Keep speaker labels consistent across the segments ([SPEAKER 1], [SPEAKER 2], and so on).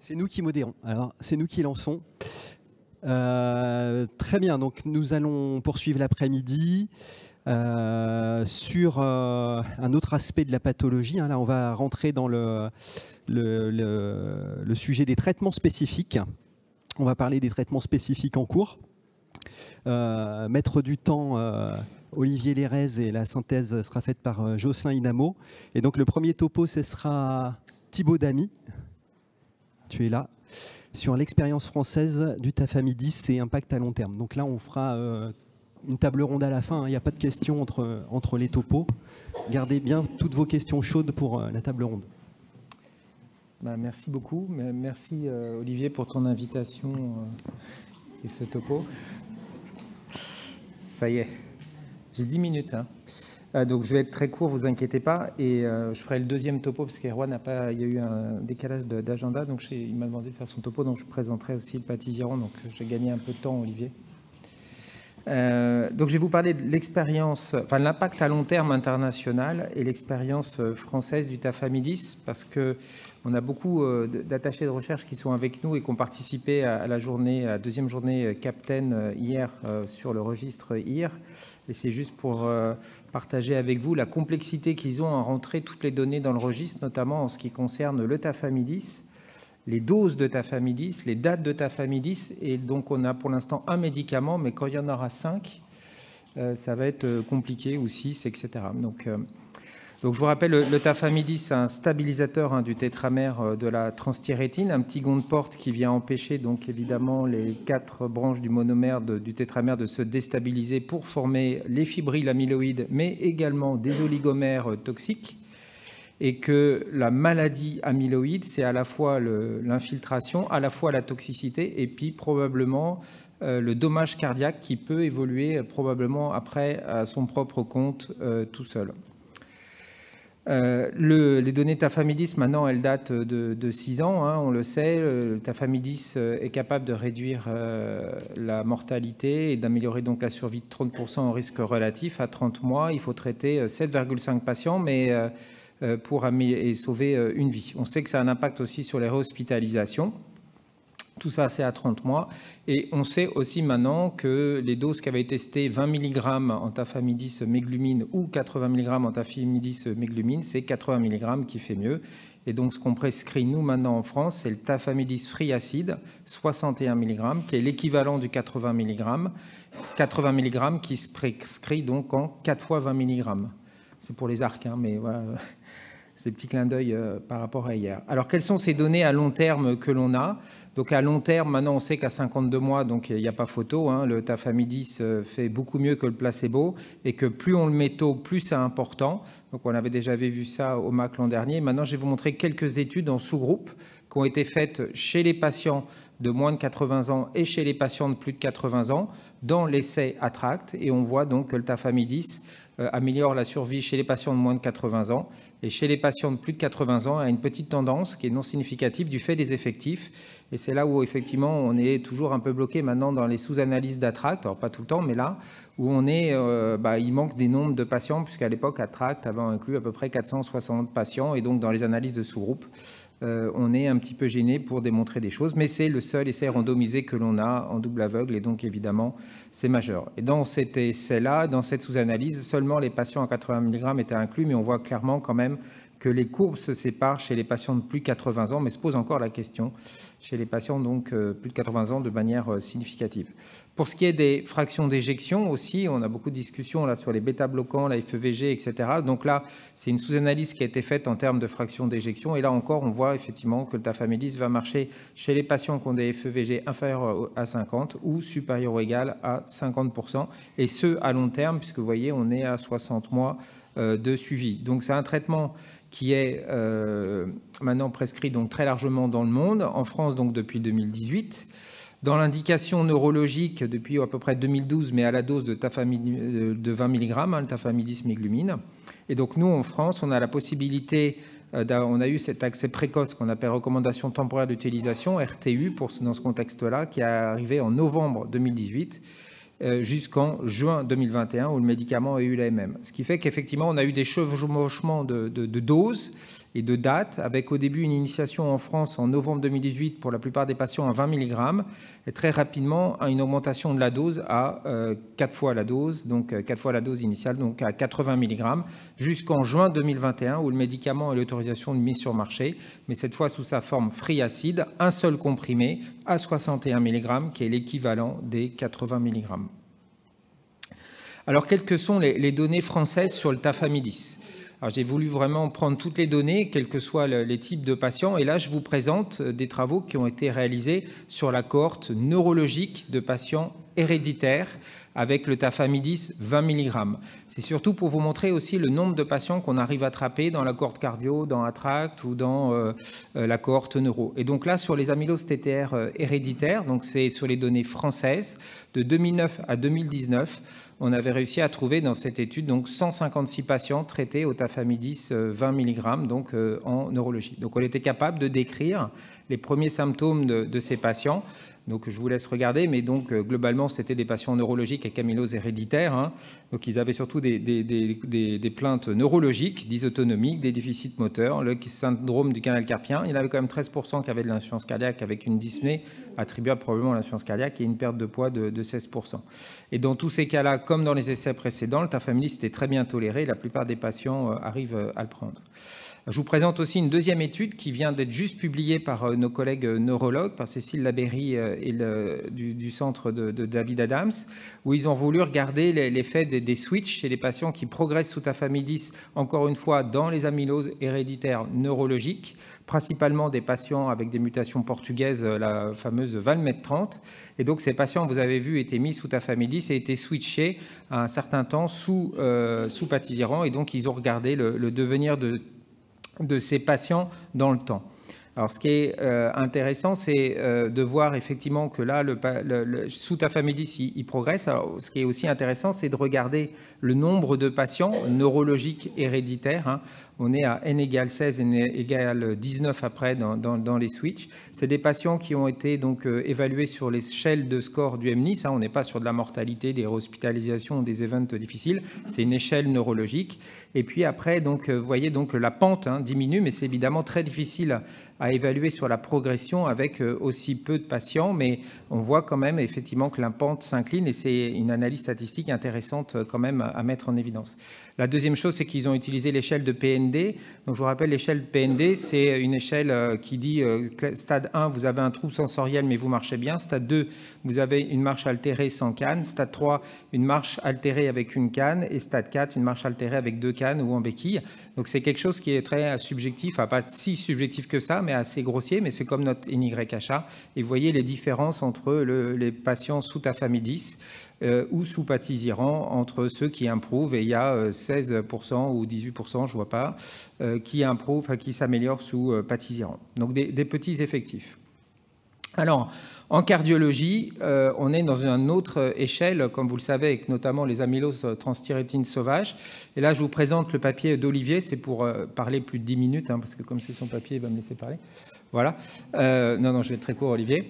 [SPEAKER 1] C'est nous qui modérons, alors c'est nous qui lançons. Très bien, donc nous allons poursuivre l'après-midi sur un autre aspect de la pathologie. Là, on va rentrer dans le sujet des traitements spécifiques. On va parler des traitements spécifiques en cours. Maître du temps, Olivier Lérez, et la synthèse sera faite par Jocelyn Inamo. Et donc le premier topo, ce sera Thibaut Damy. Tu es là, sur l'expérience française du tafamidis et impact à long terme. Donc là, on fera une table ronde à la fin. Il n'y a pas de questions entre les topos. Gardez bien toutes vos questions chaudes pour la table ronde.
[SPEAKER 2] Merci beaucoup. Merci Olivier pour ton invitation et ce topo. Ça y est, j'ai 10 minutes. Donc je vais être très court, vous inquiétez pas, et je ferai le deuxième topo parce qu'Erwan n'a pas, il y a eu un décalage d'agenda, donc il m'a demandé de faire son topo, donc je présenterai aussi le Pativiron, donc j'ai gagné un peu de temps, Olivier. Donc je vais vous parler de l'expérience, enfin l'impact à long terme international et l'expérience française du tafamidis, parce que on a beaucoup d'attachés de recherche qui sont avec nous et qui ont participé à la deuxième journée Captain hier sur le registre IR. Et c'est juste pour partager avec vous la complexité qu'ils ont à rentrer toutes les données dans le registre, notamment en ce qui concerne le tafamidis, les doses de tafamidis, les dates de tafamidis. Et donc on a pour l'instant un médicament, mais quand il y en aura 5, ça va être compliqué, ou 6, etc. Donc je vous rappelle, le tafamidis, c'est un stabilisateur du tétramère de la transthyrétine, un petit gond de porte qui vient empêcher donc évidemment les 4 branches du monomère du tétramère de se déstabiliser pour former les fibrils amyloïdes, mais également des oligomères toxiques. Et que la maladie amyloïde, c'est à la fois l'infiltration, à la fois la toxicité, et puis probablement le dommage cardiaque qui peut évoluer probablement après à son propre compte tout seul. Les données tafamidis, maintenant, elles datent de 6 ans, on le sait. Le tafamidis est capable de réduire la mortalité et d'améliorer donc la survie de 30% en risque relatif à 30 mois. Il faut traiter 7,5 patients, mais pour sauver une vie. On sait que ça a un impact aussi sur les réhospitalisations. Tout ça, c'est à 30 mois. Et on sait aussi maintenant que les doses qui avaient été testées, 20 mg en tafamidis méglumine ou 80 mg en tafamidis méglumine, c'est 80 mg qui fait mieux. Et donc, ce qu'on prescrit, nous, maintenant en France, c'est le tafamidis free acid, 61 mg, qui est l'équivalent du 80 mg. 80 mg qui se prescrit donc en 4 fois 20 mg. C'est pour les arcs, mais voilà. Ces petits clins d'œil par rapport à hier. Alors, quelles sont ces données à long terme que l'on a? Donc, à long terme, maintenant, on sait qu'à 52 mois, donc il n'y a pas photo, le tafamidis fait beaucoup mieux que le placebo et que plus on le met tôt, plus c'est important. Donc, on avait déjà vu ça au MAC l'an dernier. Maintenant, je vais vous montrer quelques études en sous-groupe qui ont été faites chez les patients de moins de 80 ans et chez les patients de plus de 80 ans dans l'essai ATTRACT. Et on voit donc que le tafamidis améliore la survie chez les patients de moins de 80 ans. Et chez les patients de plus de 80 ans, il y a une petite tendance qui est non significative du fait des effectifs. Et c'est là où, effectivement, on est toujours un peu bloqué maintenant dans les sous-analyses d'ATTRACT. Alors, pas tout le temps, mais là où on est, il manque des nombres de patients, puisqu'à l'époque, ATTRACT avait inclus à peu près 460 patients. Et donc, dans les analyses de sous-groupe, on est un petit peu gêné pour démontrer des choses. Mais c'est le seul essai randomisé que l'on a en double aveugle. Et donc, évidemment, c'est majeur. Et dans cet essai-là, dans cette sous-analyse, seulement les patients à 80 mg étaient inclus, mais on voit clairement quand même que les courbes se séparent chez les patients de plus de 80 ans, mais se pose encore la question chez les patients donc plus de 80 ans de manière significative. Pour ce qui est des fractions d'éjection aussi, on a beaucoup de discussions là sur les bêta-bloquants, la FEVG, etc. Donc là, c'est une sous-analyse qui a été faite en termes de fractions d'éjection. Et là encore, on voit effectivement que le tafamidis va marcher chez les patients qui ont des FEVG inférieurs à 50 ou supérieurs ou égal à 50%. Et ce, à long terme, puisque vous voyez, on est à 60 mois de suivi. Donc c'est un traitement qui est maintenant prescrit donc très largement dans le monde, en France donc depuis 2018, dans l'indication neurologique depuis à peu près 2012, mais à la dose de 20 mg, le tafamidis méglumine. Et donc nous, en France, on a la possibilité, on a eu cet accès précoce qu'on appelle recommandation temporaire d'utilisation, RTU, dans ce contexte-là, qui est arrivé en novembre 2018, jusqu'en juin 2021 où le médicament a eu l'AMM. Ce qui fait qu'effectivement, on a eu des chevauchements de doses et de date, avec au début une initiation en France en novembre 2018 pour la plupart des patients à 20 mg, et très rapidement une augmentation de la dose à 4 fois la dose, donc 4 fois la dose initiale, donc à 80 mg, jusqu'en juin 2021 où le médicament a l'autorisation de mise sur marché, mais cette fois sous sa forme free acide, un seul comprimé à 61 mg, qui est l'équivalent des 80 mg. Alors, quelles que sont les données françaises sur le tafamidis ? Alors, j'ai voulu vraiment prendre toutes les données, quels que soient les types de patients. Et là, je vous présente des travaux qui ont été réalisés sur la cohorte neurologique de patients héréditaires avec le tafamidis 20 mg. C'est surtout pour vous montrer aussi le nombre de patients qu'on arrive à attraper dans la cohorte cardio, dans ATTRACT ou dans la cohorte neuro. Et donc là, sur les amyloses TTR héréditaires, donc c'est sur les données françaises, de 2009 à 2019, on avait réussi à trouver dans cette étude donc 156 patients traités au tafamidis 20 mg donc, en neurologie. Donc on était capable de décrire les premiers symptômes de ces patients. Donc je vous laisse regarder, mais donc globalement c'était des patients neurologiques avec amylose héréditaire. Hein. Donc ils avaient surtout des plaintes neurologiques, dysautonomiques, des déficits moteurs, le syndrome du canal carpien. Il y en avait quand même 13% qui avaient de l'insuffisance cardiaque avec une dyspnée attribuable probablement à l'insuffisance cardiaque et une perte de poids de 16%. Et dans tous ces cas-là, comme dans les essais précédents, le tafamidis était très bien toléré. La plupart des patients arrivent à le prendre. Je vous présente aussi une deuxième étude qui vient d'être juste publiée par nos collègues neurologues, par Cécile Labéry et du centre de David Adams, où ils ont voulu regarder l'effet des switches chez les patients qui progressent sous tafamidis, encore une fois, dans les amyloses héréditaires neurologiques, principalement des patients avec des mutations portugaises, la fameuse Valmet-30. Et donc, ces patients, vous avez vu, étaient mis sous tafamidis et étaient switchés à un certain temps sous patisiran. Et donc, ils ont regardé le devenir de ces patients dans le temps. Alors, ce qui est intéressant, c'est de voir effectivement que là, sous tafamidis, il progresse. Alors, ce qui est aussi intéressant, c'est de regarder le nombre de patients neurologiques héréditaires. Hein. On est à n égale 16, n égale 19 après dans les switches. C'est des patients qui ont été donc évalués sur l'échelle de score du MNIS. Hein. On n'est pas sur de la mortalité, des hospitalisations, des events difficiles. C'est une échelle neurologique. Et puis après, donc, vous voyez donc la pente diminue, mais c'est évidemment très difficile à évaluer sur la progression avec aussi peu de patients, mais on voit quand même effectivement que la pente s'incline et c'est une analyse statistique intéressante quand même à mettre en évidence. La deuxième chose, c'est qu'ils ont utilisé l'échelle de PND. Donc, je vous rappelle, l'échelle PND, c'est une échelle qui dit stade 1, vous avez un trouble sensoriel, mais vous marchez bien. Stade 2, vous avez une marche altérée sans canne. Stade 3, une marche altérée avec une canne. Et stade 4, une marche altérée avec 2 cannes ou en béquille. Donc, c'est quelque chose qui est très subjectif, enfin, pas si subjectif que ça, mais assez grossier. Mais c'est comme notre NYHA. Et vous voyez les différences entre les patients sous tafamidis ou sous patisiran entre ceux qui improuvent, et il y a 16% ou 18%, je ne vois pas, qui improuvent, qui s'améliorent sous patisiran. Donc des petits effectifs. Alors, en cardiologie, on est dans une autre échelle, comme vous le savez, avec notamment les amyloses transthyrétine sauvages. Et là, je vous présente le papier d'Olivier. C'est pour parler plus de 10 minutes, parce que comme c'est son papier, il va me laisser parler. Voilà. Non, je vais être très court, Olivier.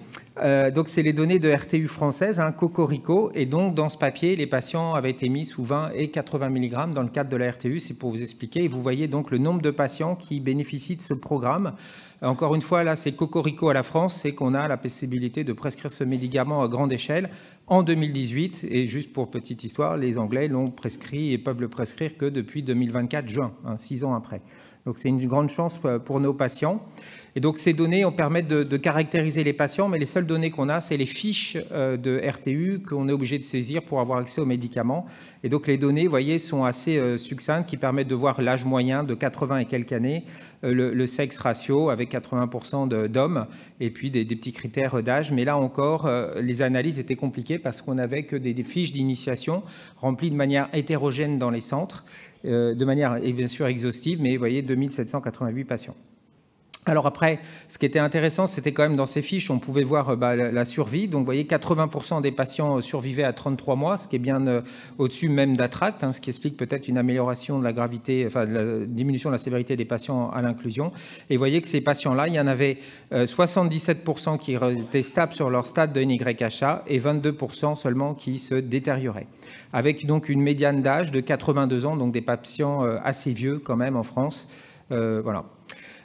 [SPEAKER 2] Donc, c'est les données de RTU française, Cocorico. Et donc, dans ce papier, les patients avaient été mis sous 20 et 80 mg dans le cadre de la RTU. C'est pour vous expliquer. Et vous voyez donc le nombre de patients qui bénéficient de ce programme. Encore une fois, là, c'est Cocorico à la France, c'est qu'on a la possibilité de prescrire ce médicament à grande échelle en 2018. Et juste pour petite histoire, les Anglais l'ont prescrit et peuvent le prescrire que depuis 2024, juin, 6 ans après. Donc, c'est une grande chance pour nos patients. Et donc, ces données permettent de caractériser les patients, mais les seules données qu'on a, c'est les fiches de RTU qu'on est obligé de saisir pour avoir accès aux médicaments. Et donc, les données, vous voyez, sont assez succinctes, qui permettent de voir l'âge moyen de 80 et quelques années, le sexe ratio avec 80% d'hommes, et puis des petits critères d'âge. Mais là encore, les analyses étaient compliquées parce qu'on n'avait que des fiches d'initiation remplies de manière hétérogène dans les centres, de manière bien sûr exhaustive, mais vous voyez, 2788 patients. Alors après, ce qui était intéressant, c'était quand même dans ces fiches, on pouvait voir la survie. Donc, vous voyez, 80% des patients survivaient à 33 mois, ce qui est bien au-dessus même d'ATTRACT, ce qui explique peut-être une amélioration de la gravité, enfin, de la diminution de la sévérité des patients à l'inclusion. Et vous voyez que ces patients-là, il y en avait 77% qui étaient stables sur leur stade de NYHA et 22% seulement qui se détérioraient. Avec donc une médiane d'âge de 82 ans, donc des patients assez vieux quand même en France, Voilà.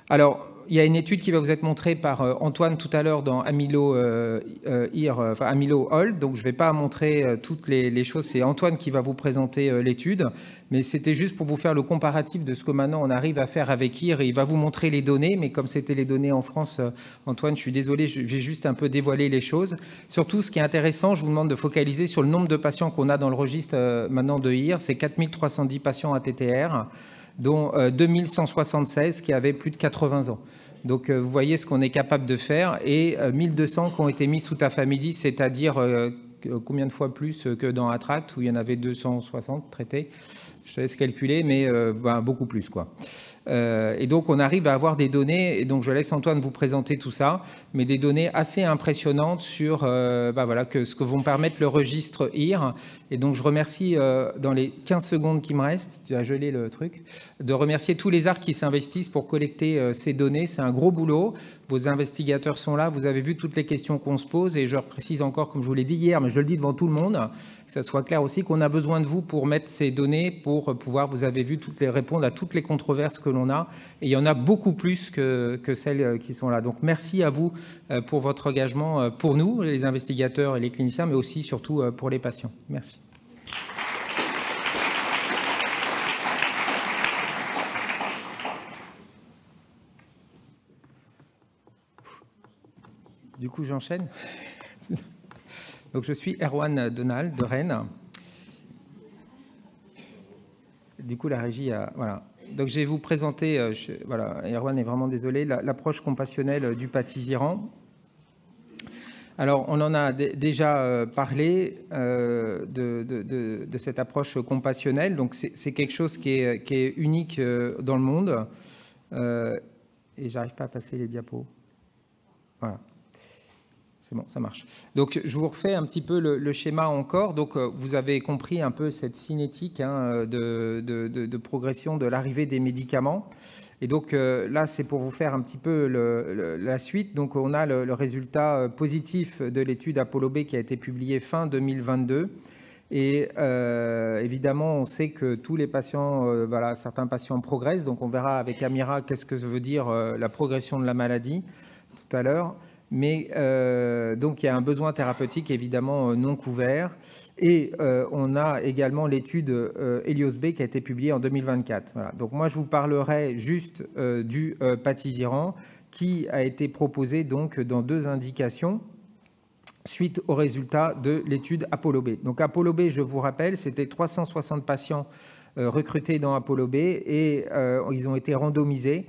[SPEAKER 2] Alors, il y a une étude qui va vous être montrée par Antoine tout à l'heure dans AmyloHold. Donc, je ne vais pas montrer toutes les choses. C'est Antoine qui va vous présenter l'étude. Mais c'était juste pour vous faire le comparatif de ce que maintenant on arrive à faire avec IR. Il va vous montrer les données. Mais comme c'était les données en France, Antoine, je suis désolé, j'ai juste un peu dévoilé les choses. Surtout, ce qui est intéressant, je vous demande de focaliser sur le nombre de patients qu'on a dans le registre maintenant de IR. C'est 4310 patients ATTR, dont 2176 qui avaient plus de 80 ans. Donc, vous voyez ce qu'on est capable de faire. Et 1200 qui ont été mis sous Tafamidis, c'est-à-dire combien de fois plus que dans Attract, où il y en avait 260 traités. Je te laisse calculer, mais beaucoup plus, quoi. Et donc, on arrive à avoir des données, et donc je laisse Antoine vous présenter tout ça, mais des données assez impressionnantes sur ce que vont permettre le registre IR. Et donc, je remercie, dans les 15 secondes qui me restent, tu as gelé le truc, de remercier tous les ARC qui s'investissent pour collecter ces données. C'est un gros boulot. Vos investigateurs sont là. Vous avez vu toutes les questions qu'on se pose. Et je précise encore, comme je vous l'ai dit hier, mais je le dis devant tout le monde, que ça soit clair aussi, qu'on a besoin de vous pour mettre ces données, pour pouvoir, vous avez vu, répondre à toutes les controverses que l'on a. Et il y en a beaucoup plus que celles qui sont là. Donc, merci à vous pour votre engagement, pour nous, les investigateurs et les cliniciens, mais aussi, surtout, pour les patients. Merci. Du coup, j'enchaîne. Donc, je suis Erwan Donald de Rennes. Du coup, la régie a... Voilà. Donc, je vais vous présenter, Erwan est vraiment désolé, l'approche compassionnelle du patisiran. Alors, on en a déjà parlé de cette approche compassionnelle. Donc, c'est quelque chose qui est unique dans le monde. Et j'arrive pas à passer les diapos. Voilà. C'est bon, ça marche. Donc, je vous refais un petit peu le schéma encore. Donc, vous avez compris un peu cette cinétique de progression de l'arrivée des médicaments. Et donc, là, c'est pour vous faire un petit peu la suite. Donc, on a le résultat positif de l'étude Apollo B qui a été publiée fin 2022. Et évidemment, on sait que tous les patients, certains patients progressent. Donc, on verra avec Amira qu'est-ce que ça veut dire la progression de la maladie tout à l'heure. Mais donc, il y a un besoin thérapeutique évidemment non couvert. Et on a également l'étude Helios B qui a été publiée en 2024. Voilà. Donc, moi, je vous parlerai juste du patisiran qui a été proposé donc, dans 2 indications suite aux résultats de l'étude Apollo B. Donc, Apollo B, je vous rappelle, c'était 360 patients recrutés dans Apollo B et ils ont été randomisés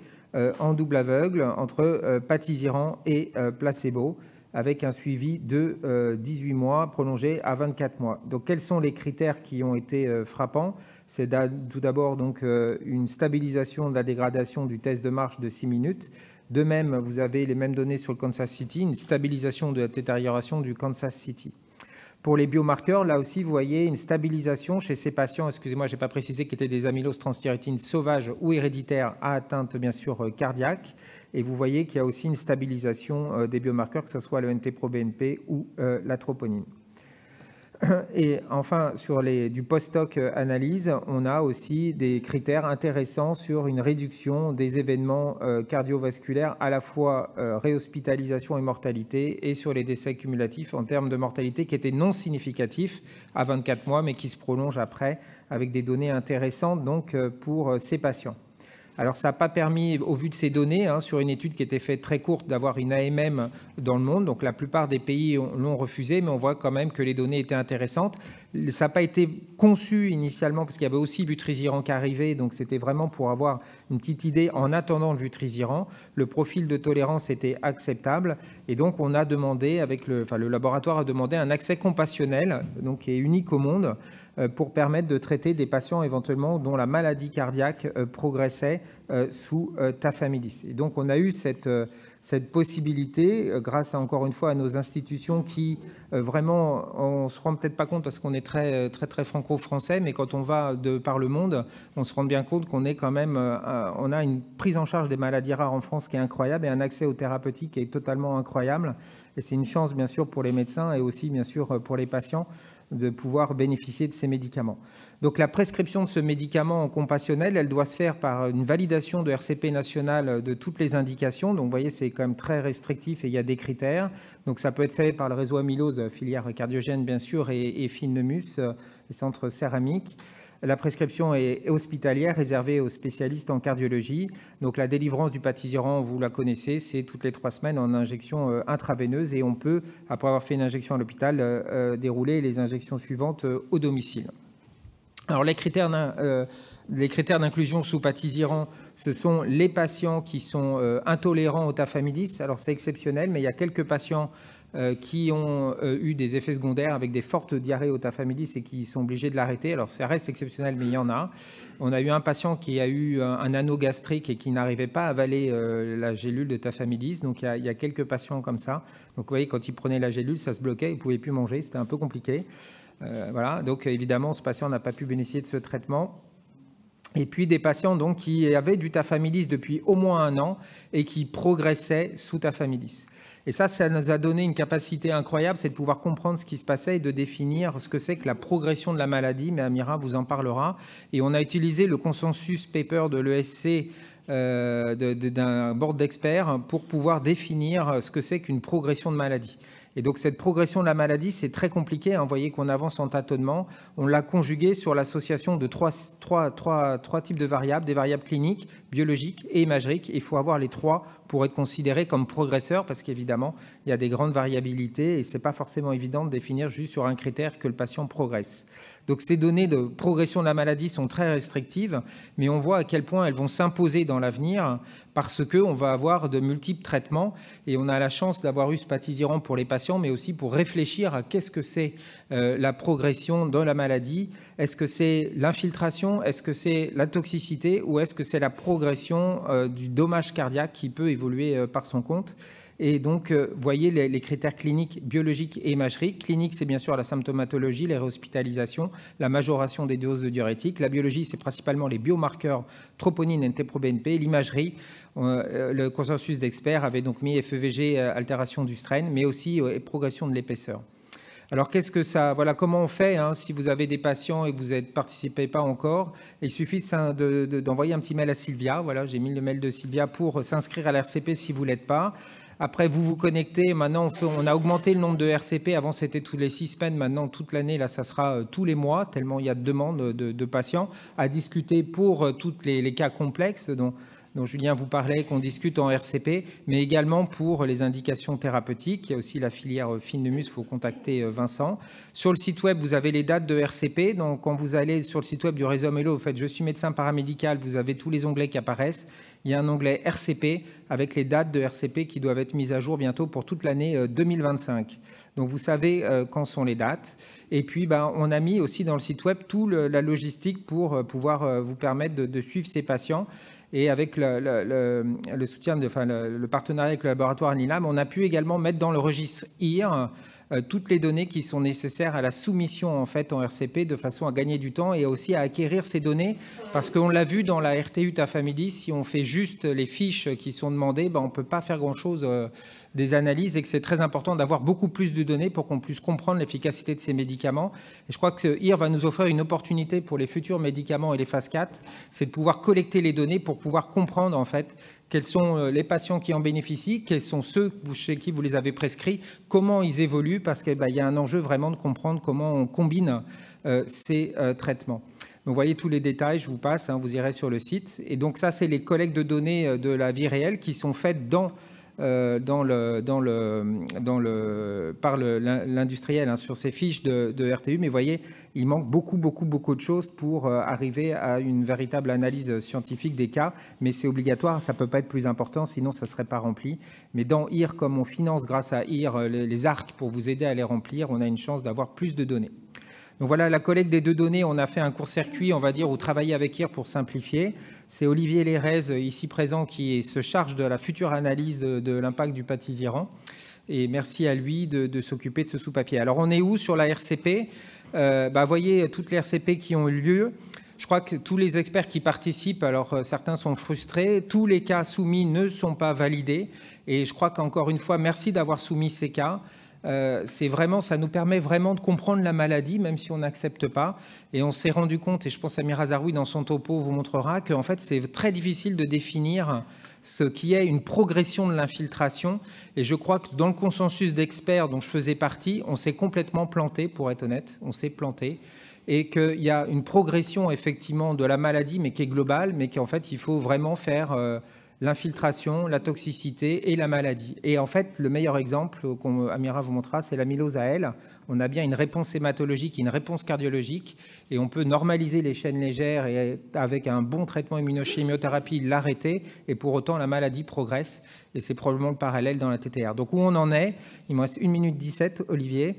[SPEAKER 2] en double aveugle entre patisiran et placebo avec un suivi de 18 mois prolongé à 24 mois. Donc, quels sont les critères qui ont été frappants? C'est tout d'abord donc une stabilisation de la dégradation du test de marche de 6 minutes. De même, vous avez les mêmes données sur le Kansas City, une stabilisation de la détérioration du Kansas City. Pour les biomarqueurs, là aussi, vous voyez une stabilisation chez ces patients, excusez-moi, je n'ai pas précisé, qui étaient des amyloses transthyrétine sauvages ou héréditaires à atteinte, bien sûr, cardiaque. Et vous voyez qu'il y a aussi une stabilisation des biomarqueurs, que ce soit le NT-proBNP ou la troponine. Et enfin, sur du post-hoc analyse, on a aussi des critères intéressants sur une réduction des événements cardiovasculaires, à la fois réhospitalisation et mortalité, et sur les décès cumulatifs en termes de mortalité qui étaient non significatifs à 24 mois, mais qui se prolongent après avec des données intéressantes donc, pour ces patients. Alors, ça n'a pas permis, au vu de ces données, sur une étude qui était faite très courte, d'avoir une AMM dans le monde. Donc, la plupart des pays l'ont refusé, mais on voit quand même que les données étaient intéressantes. Ça n'a pas été conçu initialement, parce qu'il y avait aussi Vutrisiran qui arrivait, donc c'était vraiment pour avoir une petite idée en attendant le Vutrisiran. Le profil de tolérance était acceptable, et donc on a demandé, le laboratoire a demandé un accès compassionnel, donc qui est unique au monde, pour permettre de traiter des patients éventuellement dont la maladie cardiaque progressait sous tafamidis. Et donc on a eu cette cette possibilité, grâce encore une fois à nos institutions qui vraiment, on se rend peut-être pas compte parce qu'on est très franco-français, mais quand on va par le monde, on se rend bien compte qu'on est quand même, on a une prise en charge des maladies rares en France qui est incroyable et un accès aux thérapeutiques qui est totalement incroyable. Et c'est une chance bien sûr pour les médecins et aussi bien sûr pour les patients de pouvoir bénéficier de ces médicaments. Donc la prescription de ce médicament compassionnel, elle doit se faire par une validation de RCP nationale de toutes les indications. Donc vous voyez, c'est quand même très restrictif et il y a des critères. Donc ça peut être fait par le réseau amylose, filière cardiogène bien sûr, et Finemus, les centres céramiques. La prescription est hospitalière, réservée aux spécialistes en cardiologie. Donc la délivrance du Patisiran, vous la connaissez, c'est toutes les 3 semaines en injection intraveineuse et on peut, après avoir fait une injection à l'hôpital, dérouler les injections suivantes au domicile. Alors les critères d'inclusion sous Patisiran, ce sont les patients qui sont intolérants au tafamidis. Alors c'est exceptionnel, mais il y a quelques patients qui ont eu des effets secondaires avec des fortes diarrhées au tafamidis et qui sont obligés de l'arrêter. Alors ça reste exceptionnel, mais il y en a. On a eu un patient qui a eu un anneau gastrique et qui n'arrivait pas à avaler la gélule de tafamidis. Donc il y a quelques patients comme ça. Donc vous voyez, quand il prenait la gélule, ça se bloquait, il ne pouvait plus manger, c'était un peu compliqué. Voilà, donc évidemment, ce patient n'a pas pu bénéficier de ce traitement. Et puis des patients donc, qui avaient du tafamidis depuis au moins 1 an et qui progressaient sous tafamidis. Et ça nous a donné une capacité incroyable, c'est de pouvoir comprendre ce qui se passait et de définir ce que c'est que la progression de la maladie, mais Amira vous en parlera. Et on a utilisé le consensus paper de l'ESC, d'un board d'experts, pour pouvoir définir ce que c'est qu'une progression de maladie. Et donc cette progression de la maladie, c'est très compliqué, hein. Vous voyez qu'on avance en tâtonnement. On l'a conjugué sur l'association de trois types de variables, des variables cliniques, biologiques et imagériques. Il faut avoir les 3 pour être considéré comme progresseur, parce qu'évidemment, il y a des grandes variabilités et ce n'est pas forcément évident de définir juste sur un critère que le patient progresse. Donc ces données de progression de la maladie sont très restrictives, mais on voit à quel point elles vont s'imposer dans l'avenir parce qu'on va avoir de multiples traitements et on a la chance d'avoir eu ce Patisiran pour les patients, mais aussi pour réfléchir à qu'est-ce que c'est la progression de la maladie. Est-ce que c'est l'infiltration? Est-ce que c'est la toxicité? Ou est-ce que c'est la progression du dommage cardiaque qui peut évoluer par son compte? Et donc, vous voyez les critères cliniques, biologiques et imagériques. Clinique, c'est bien sûr la symptomatologie, les réhospitalisations, la majoration des doses de diurétiques. La biologie, c'est principalement les biomarqueurs troponine et NT-proBNP. L'imagerie, le consensus d'experts avait donc mis FEVG, altération du strain, mais aussi progression de l'épaisseur. Alors, qu'est-ce que ça... Voilà comment on fait, hein, si vous avez des patients et que vous ne participez pas encore. Il suffit d'envoyer un petit mail à Sylvia. Voilà, j'ai mis le mail de Sylvia pour s'inscrire à l'RCP si vous ne l'êtes pas. Après, vous vous connectez. Maintenant, on a augmenté le nombre de RCP. Avant, c'était tous les 6 semaines. Maintenant, toute l'année, là, ça sera tous les mois, tellement il y a de demandes de patients à discuter pour tous les cas complexes dont Julien vous parlait, qu'on discute en RCP, mais également pour les indications thérapeutiques. Il y a aussi la filière Finemus, il faut contacter Vincent. Sur le site web, vous avez les dates de RCP. Donc, quand vous allez sur le site web du réseau Amélo, vous faites « Je suis médecin paramédical », vous avez tous les onglets qui apparaissent. Il y a un onglet RCP avec les dates de RCP qui doivent être mises à jour bientôt pour toute l'année 2025. Donc, vous savez quand sont les dates. Et puis, on a mis aussi dans le site web toute la logistique pour pouvoir vous permettre de suivre ces patients. Et avec le soutien, le partenariat avec le laboratoire Anilam, on a pu également mettre dans le registre IR toutes les données qui sont nécessaires à la soumission en RCP de façon à gagner du temps et aussi à acquérir ces données parce qu'on l'a vu dans la RTU tafamidis, si on fait juste les fiches qui sont demandées, on ne peut pas faire grand-chose des analyses et que c'est très important d'avoir beaucoup plus de données pour qu'on puisse comprendre l'efficacité de ces médicaments. Et je crois que IR va nous offrir une opportunité pour les futurs médicaments et les phases 4, c'est de pouvoir collecter les données pour pouvoir comprendre quels sont les patients qui en bénéficient, quels sont ceux chez qui vous les avez prescrits, comment ils évoluent, parce qu'il y a un enjeu vraiment de comprendre comment on combine ces traitements. Donc, vous voyez tous les détails, je vous passe, vous irez sur le site. Et donc ça, c'est les collectes de données de la vie réelle qui sont faites par l'industriel sur ces fiches de RTU, mais vous voyez, il manque beaucoup de choses pour arriver à une véritable analyse scientifique des cas, mais c'est obligatoire, ça ne peut pas être plus important, sinon ça ne serait pas rempli. Mais dans IR, comme on finance grâce à IR les ARC pour vous aider à les remplir, on a une chance d'avoir plus de données. Donc voilà, la collecte des 2 données, on a fait un court-circuit, on va dire, ou travailler avec IR pour simplifier. C'est Olivier Lérez, ici présent, qui se charge de la future analyse de l'impact du Patiziran. Et merci à lui de s'occuper de ce sous-papier. Alors, on est où sur la RCP? Voyez, toutes les RCP qui ont eu lieu. Je crois que tous les experts qui participent, alors certains sont frustrés, tous les cas soumis ne sont pas validés. Et je crois qu'encore une fois, merci d'avoir soumis ces cas. Ça nous permet vraiment de comprendre la maladie, même si on n'accepte pas. Et on s'est rendu compte, et je pense Amir Azaroui dans son topo vous montrera, qu'en fait c'est très difficile de définir ce qui est une progression de l'infiltration. Et je crois que dans le consensus d'experts dont je faisais partie, on s'est complètement planté, pour être honnête, on s'est planté. Et qu'il y a une progression effectivement de la maladie, mais qui est globale, mais qu'en fait il faut vraiment faire l'infiltration, la toxicité et la maladie. Et en fait, le meilleur exemple qu'Amira vous montrera, c'est l'amylose AL. On a bien une réponse hématologique, une réponse cardiologique, et on peut normaliser les chaînes légères et avec un bon traitement immunochimiothérapie, l'arrêter, et pour autant la maladie progresse. Et c'est probablement le parallèle dans la TTR. Donc où on en est? Il me reste 1 minute 17, Olivier.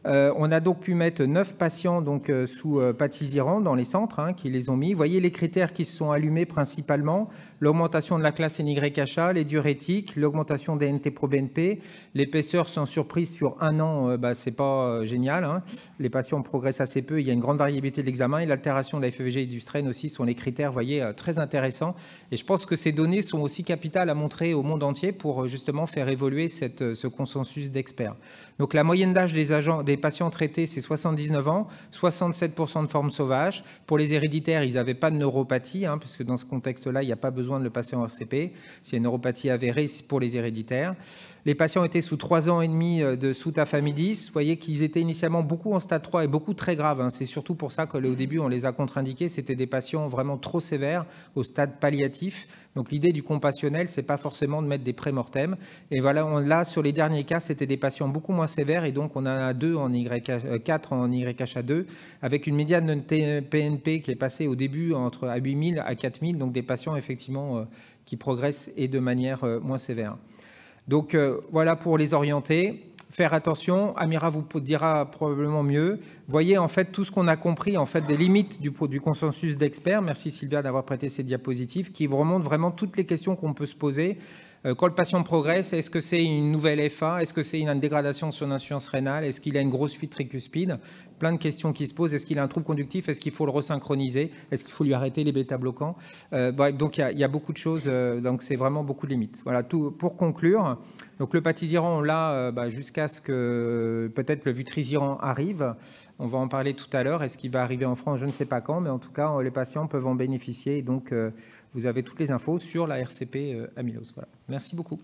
[SPEAKER 2] On a donc pu mettre 9 patients donc, sous Patiziran dans les centres qui les ont mis. Vous voyez les critères qui se sont allumés principalement. L'augmentation de la classe NYHA, les diurétiques, l'augmentation des NT-proBNP, l'épaisseur sans surprise sur 1 an, c'est pas génial. Les patients progressent assez peu, il y a une grande variabilité de l'examen et l'altération de la FEVG et du strain aussi sont les critères, vous voyez, très intéressants. Et je pense que ces données sont aussi capitales à montrer au monde entier pour justement faire évoluer ce consensus d'experts. Donc la moyenne d'âge des patients traités, c'est 79 ans, 67% de forme sauvage. Pour les héréditaires, ils n'avaient pas de neuropathie, puisque dans ce contexte-là, il n'y a pas besoin de le passer en RCP. S'il y a une neuropathie avérée pour les héréditaires. Les patients étaient sous 3 ans et demi de sous tafamidis. Vous voyez qu'ils étaient initialement beaucoup en stade 3 et beaucoup très graves. C'est surtout pour ça qu'au début, on les a contre-indiqués. C'était des patients vraiment trop sévères au stade palliatif. Donc l'idée du compassionnel, c'est pas forcément de mettre des pré-mortem. Et voilà, là, sur les derniers cas, c'était des patients beaucoup moins sévères. Et donc, on en a 4 en YHA2, avec une médiane de PNP qui est passée au début à 8000 à 4000. Donc des patients, effectivement, qui progressent et de manière moins sévère. Donc voilà pour les orienter. Faire attention, Amira vous dira probablement mieux. Voyez en fait tout ce qu'on a compris en fait des limites du consensus d'experts. Merci Sylvia d'avoir prêté ces diapositives qui remontent vraiment toutes les questions qu'on peut se poser. Quand le patient progresse, est-ce que c'est une nouvelle FA? Est-ce que c'est une dégradation de son insuffisance rénale? Est-ce qu'il a une grosse fuite tricuspide? Plein de questions qui se posent. Est-ce qu'il a un trouble conductif? Est-ce qu'il faut le resynchroniser? Est-ce qu'il faut lui arrêter les bêta-bloquants? Donc il y a beaucoup de choses, donc c'est vraiment beaucoup de limites. Voilà, tout pour conclure. Donc le Patiziran, on l'a jusqu'à ce que peut-être le Vutrisiran arrive. On va en parler tout à l'heure. Est-ce qu'il va arriver en France? Je ne sais pas quand, mais en tout cas, les patients peuvent en bénéficier. Et donc, vous avez toutes les infos sur la RCP amylose. Voilà. Merci beaucoup.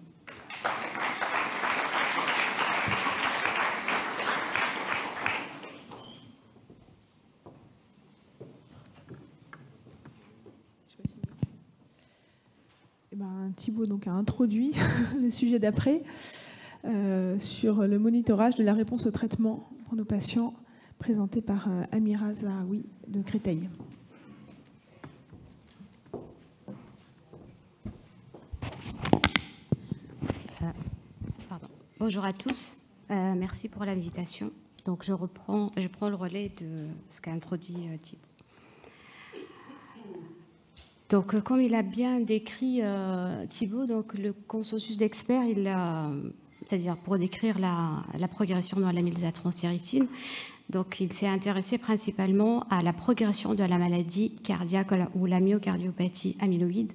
[SPEAKER 3] Thibaut donc, a introduit le sujet d'après sur le monitorage de la réponse au traitement pour nos patients présenté par Amira Zahaoui de Créteil.
[SPEAKER 4] Bonjour à tous, merci pour l'invitation. Donc je prends le relais de ce qu'a introduit Thibaut. Donc, comme il a bien décrit Thibaut, donc le consensus d'experts, c'est-à-dire pour décrire la progression dans l'amylose transthyrétine, donc il s'est intéressé principalement à la progression de la maladie cardiaque ou la myocardiopathie amyloïde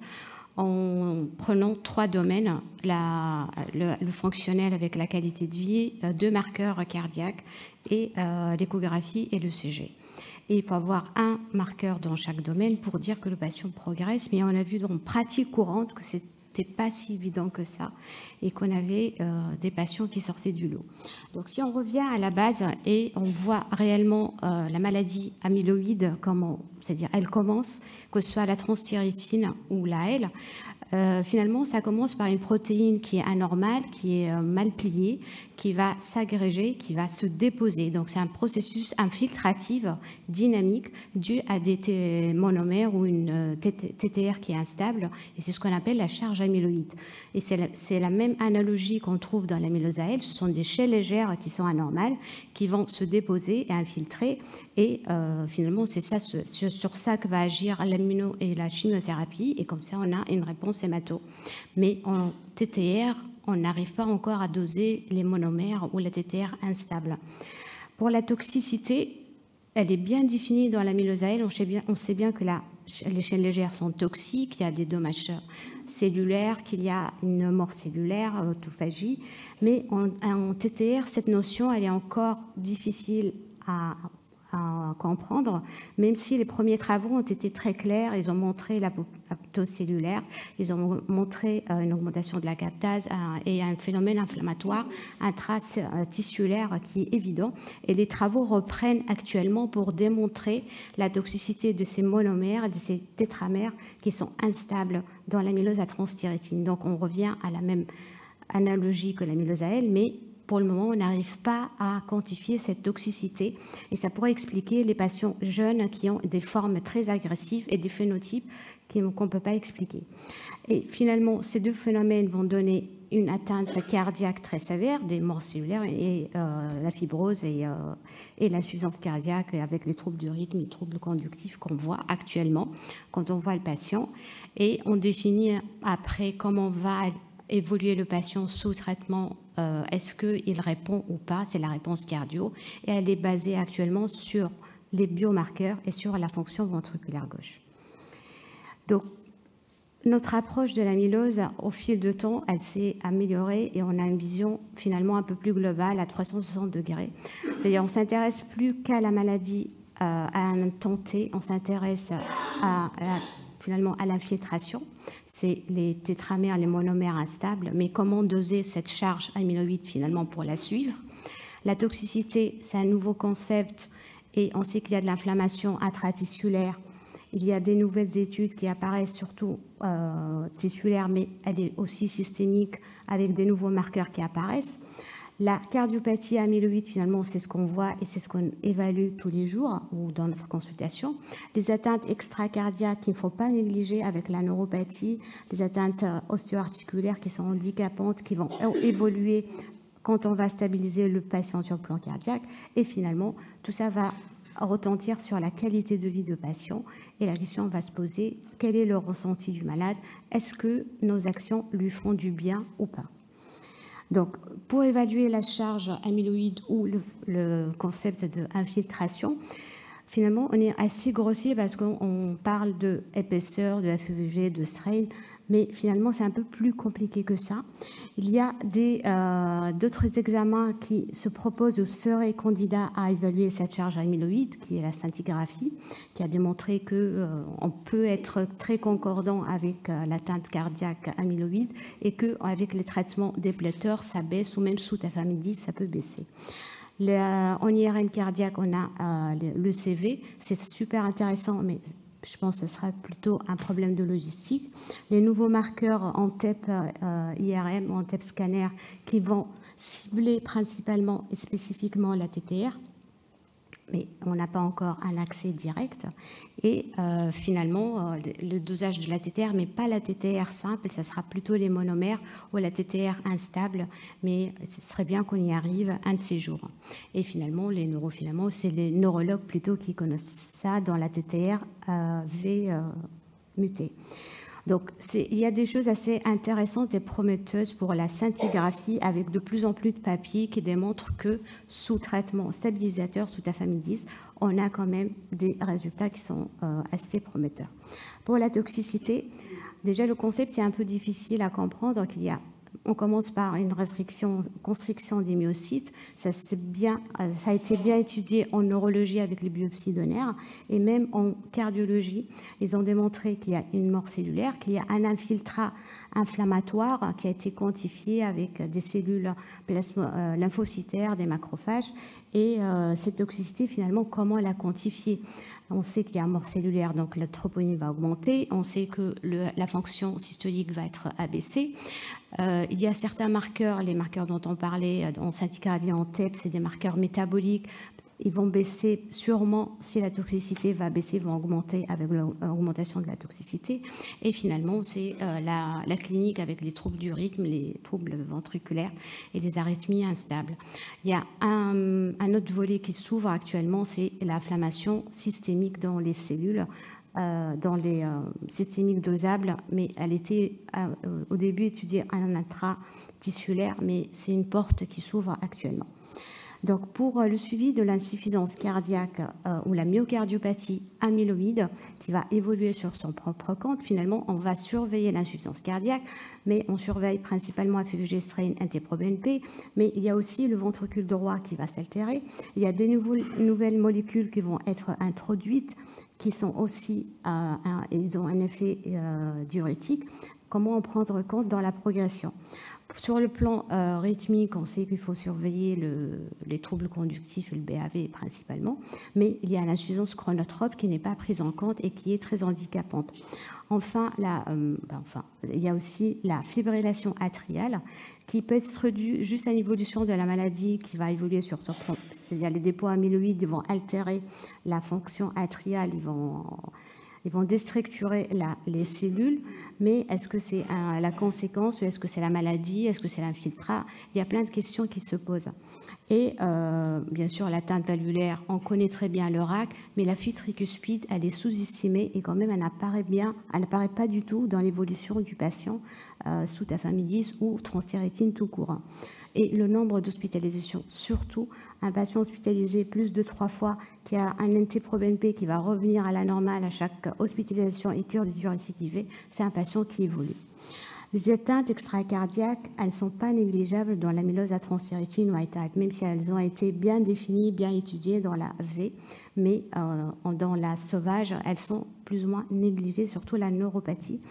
[SPEAKER 4] en prenant 3 domaines, le fonctionnel avec la qualité de vie, 2 marqueurs cardiaques et l'échographie et l'ECG. Et il faut avoir un marqueur dans chaque domaine pour dire que le patient progresse, mais on a vu dans pratique courante que c'était pas si évident que ça et qu'on avait des patients qui sortaient du lot. Donc si on revient à la base et on voit réellement la maladie amyloïde, c'est-à-dire elle commence, que ce soit la transthyrétine ou la L, Finalement, ça commence par une protéine qui est anormale, qui est mal pliée, qui va s'agréger, qui va se déposer. Donc, c'est un processus infiltratif dynamique dû à des monomères ou une TTR qui est instable. Et c'est ce qu'on appelle la charge amyloïde. Et c'est la même analogie qu'on trouve dans l'amylose AL. Ce sont des chaînes légères qui sont anormales, qui vont se déposer et infiltrer. Et finalement, c'est ça, sur ça que va agir l'immuno et la chimiothérapie. Et comme ça, on a une réponse hémato. Mais en TTR, on n'arrive pas encore à doser les monomères ou la TTR instable. Pour la toxicité, elle est bien définie dans l'amylose AL. On sait bien que les chaînes légères sont toxiques, il y a des dommages cellulaires, qu'il y a une mort cellulaire, autophagie. Mais en TTR, cette notion, elle est encore difficile à comprendre, même si les premiers travaux ont été très clairs. Ils ont montré l'apoptose cellulaire, ils ont montré une augmentation de la captase et un phénomène inflammatoire intratissulaire qui est évident. Et les travaux reprennent actuellement pour démontrer la toxicité de ces monomères, de ces tétramères qui sont instables dans l'amylose à transthyrétine. Donc on revient à la même analogie que l'amylose AL, mais pour le moment, on n'arrive pas à quantifier cette toxicité et ça pourrait expliquer les patients jeunes qui ont des formes très agressives et des phénotypes qu'on ne peut pas expliquer. Et finalement, ces deux phénomènes vont donner une atteinte cardiaque très sévère, des morts cellulaires et la fibrose et l'insuffisance cardiaque avec les troubles du rythme, les troubles conductifs qu'on voit actuellement quand on voit le patient. Et on définit après comment va évoluer le patient sous traitement. Est-ce qu'il répond ou pas? C'est la réponse cardio. Et elle est basée actuellement sur les biomarqueurs et sur la fonction ventriculaire gauche. Donc, notre approche de l'amylose, au fil de temps, elle s'est améliorée et on a une vision finalement un peu plus globale à 360 degrés. C'est-à-dire on ne s'intéresse plus qu'à la maladie à un temps T, on s'intéresse finalement à l'infiltration, c'est les tétramères, les monomères instables, mais comment doser cette charge amyloïde finalement pour la suivre. La toxicité, c'est un nouveau concept et on sait qu'il y a de l'inflammation intratissulaire. Il y a des nouvelles études qui apparaissent surtout tissulaires, mais elle est aussi systémique avec des nouveaux marqueurs qui apparaissent. La cardiopathie amyloïde, finalement, c'est ce qu'on voit et c'est ce qu'on évalue tous les jours ou dans notre consultation. Les atteintes extracardiaques qu'il ne faut pas négliger avec la neuropathie, les atteintes ostéo-articulaires qui sont handicapantes, qui vont évoluer quand on va stabiliser le patient sur le plan cardiaque. Et finalement, tout ça va retentir sur la qualité de vie du patient. Et la question va se poser, quel est le ressenti du malade? Est-ce que nos actions lui font du bien ou pas? Donc, pour évaluer la charge amyloïde ou le concept d'infiltration, finalement, on est assez grossier parce qu'on parle de épaisseur, de FEVG, de strain, mais finalement, c'est un peu plus compliqué que ça. Il y a d'autres examens qui se proposent ou seraient candidats à évaluer cette charge amyloïde, qui est la scintigraphie, qui a démontré qu'on peut être très concordant avec l'atteinte cardiaque amyloïde et qu'avec les traitements dépléteurs, ça baisse ou même sous tafamidis, ça peut baisser. En IRM cardiaque, on a le CV, c'est super intéressant, mais je pense que ce sera plutôt un problème de logistique. Les nouveaux marqueurs en TEP IRM ou en TEP scanner qui vont cibler principalement et spécifiquement la TTR, mais on n'a pas encore un accès direct. Et finalement, le dosage de la TTR, mais pas la TTR simple, ça sera plutôt les monomères ou la TTR instable, mais ce serait bien qu'on y arrive un de ces jours. Et finalement, les neurofilaments, c'est les neurologues plutôt qui connaissent ça dans la TTR V mutée. Donc, il y a des choses assez intéressantes et prometteuses pour la scintigraphie avec de plus en plus de papiers qui démontrent que sous traitement stabilisateur, sous tafamidis, on a quand même des résultats qui sont assez prometteurs. Pour la toxicité, déjà le concept est un peu difficile à comprendre. On commence par une constriction des myocytes. Ça a été bien étudié en neurologie avec les biopsies de nerfs et même en cardiologie. Ils ont démontré qu'il y a une mort cellulaire, qu'il y a un infiltrat inflammatoire qui a été quantifié avec des cellules lymphocytaires, des macrophages. Et cette toxicité, finalement, comment la quantifier? On sait qu'il y a un mort cellulaire, donc la troponine va augmenter. On sait que la fonction systolique va être abaissée. Il y a certains marqueurs, les marqueurs dont on parlait, en scintigraphie en TEP, c'est des marqueurs métaboliques. Ils vont baisser sûrement, si la toxicité va baisser, ils vont augmenter avec l'augmentation de la toxicité. Et finalement, c'est la clinique avec les troubles du rythme, les troubles ventriculaires et les arythmies instables. Il y a un autre volet qui s'ouvre actuellement, c'est l'inflammation systémique dans les cellules, dans les systémiques dosables, mais elle était au début étudiée en intratissulaire, mais c'est une porte qui s'ouvre actuellement. Donc, pour le suivi de l'insuffisance cardiaque ou la myocardiopathie amyloïde qui va évoluer sur son propre compte, finalement, on va surveiller l'insuffisance cardiaque, mais on surveille principalement la fulgestérine NT-proBNP, mais il y a aussi le ventricule droit qui va s'altérer. Il y a des nouvelles molécules qui vont être introduites, qui sont aussi, ils ont un effet diurétique. Comment en prendre compte dans la progression? Sur le plan rythmique, on sait qu'il faut surveiller les troubles conductifs et le BAV principalement, mais il y a l'insuffisance chronotrope qui n'est pas prise en compte et qui est très handicapante. Enfin, il y a aussi la fibrillation atriale qui peut être due juste à l'évolution de la maladie qui va évoluer sur son propre. C'est-à-dire les dépôts amyloïdes ils vont altérer la fonction atriale, ils vont déstructurer les cellules, mais est-ce que c'est la conséquence ou est-ce que c'est la maladie, est-ce que c'est l'infiltrat? Il y a plein de questions qui se posent. Et bien sûr, l'atteinte valvulaire, on connaît très bien le RAC, mais la fuite tricuspide, elle est sous-estimée et quand même, elle n'apparaît pas du tout dans l'évolution du patient sous tafamidis ou transthyrétine tout court. Et le nombre d'hospitalisations, surtout un patient hospitalisé plus de 3 fois qui a un NT-proBNP qui va revenir à la normale à chaque hospitalisation et cure de diurétique IV, c'est un patient qui évolue. Les atteintes extracardiaques, elles ne sont pas négligeables dans l'amylose à transthyrétine ou type, même si elles ont été bien définies, bien étudiées dans la V, mais dans la sauvage, elles sont plus ou moins négligées, surtout la neuropathie.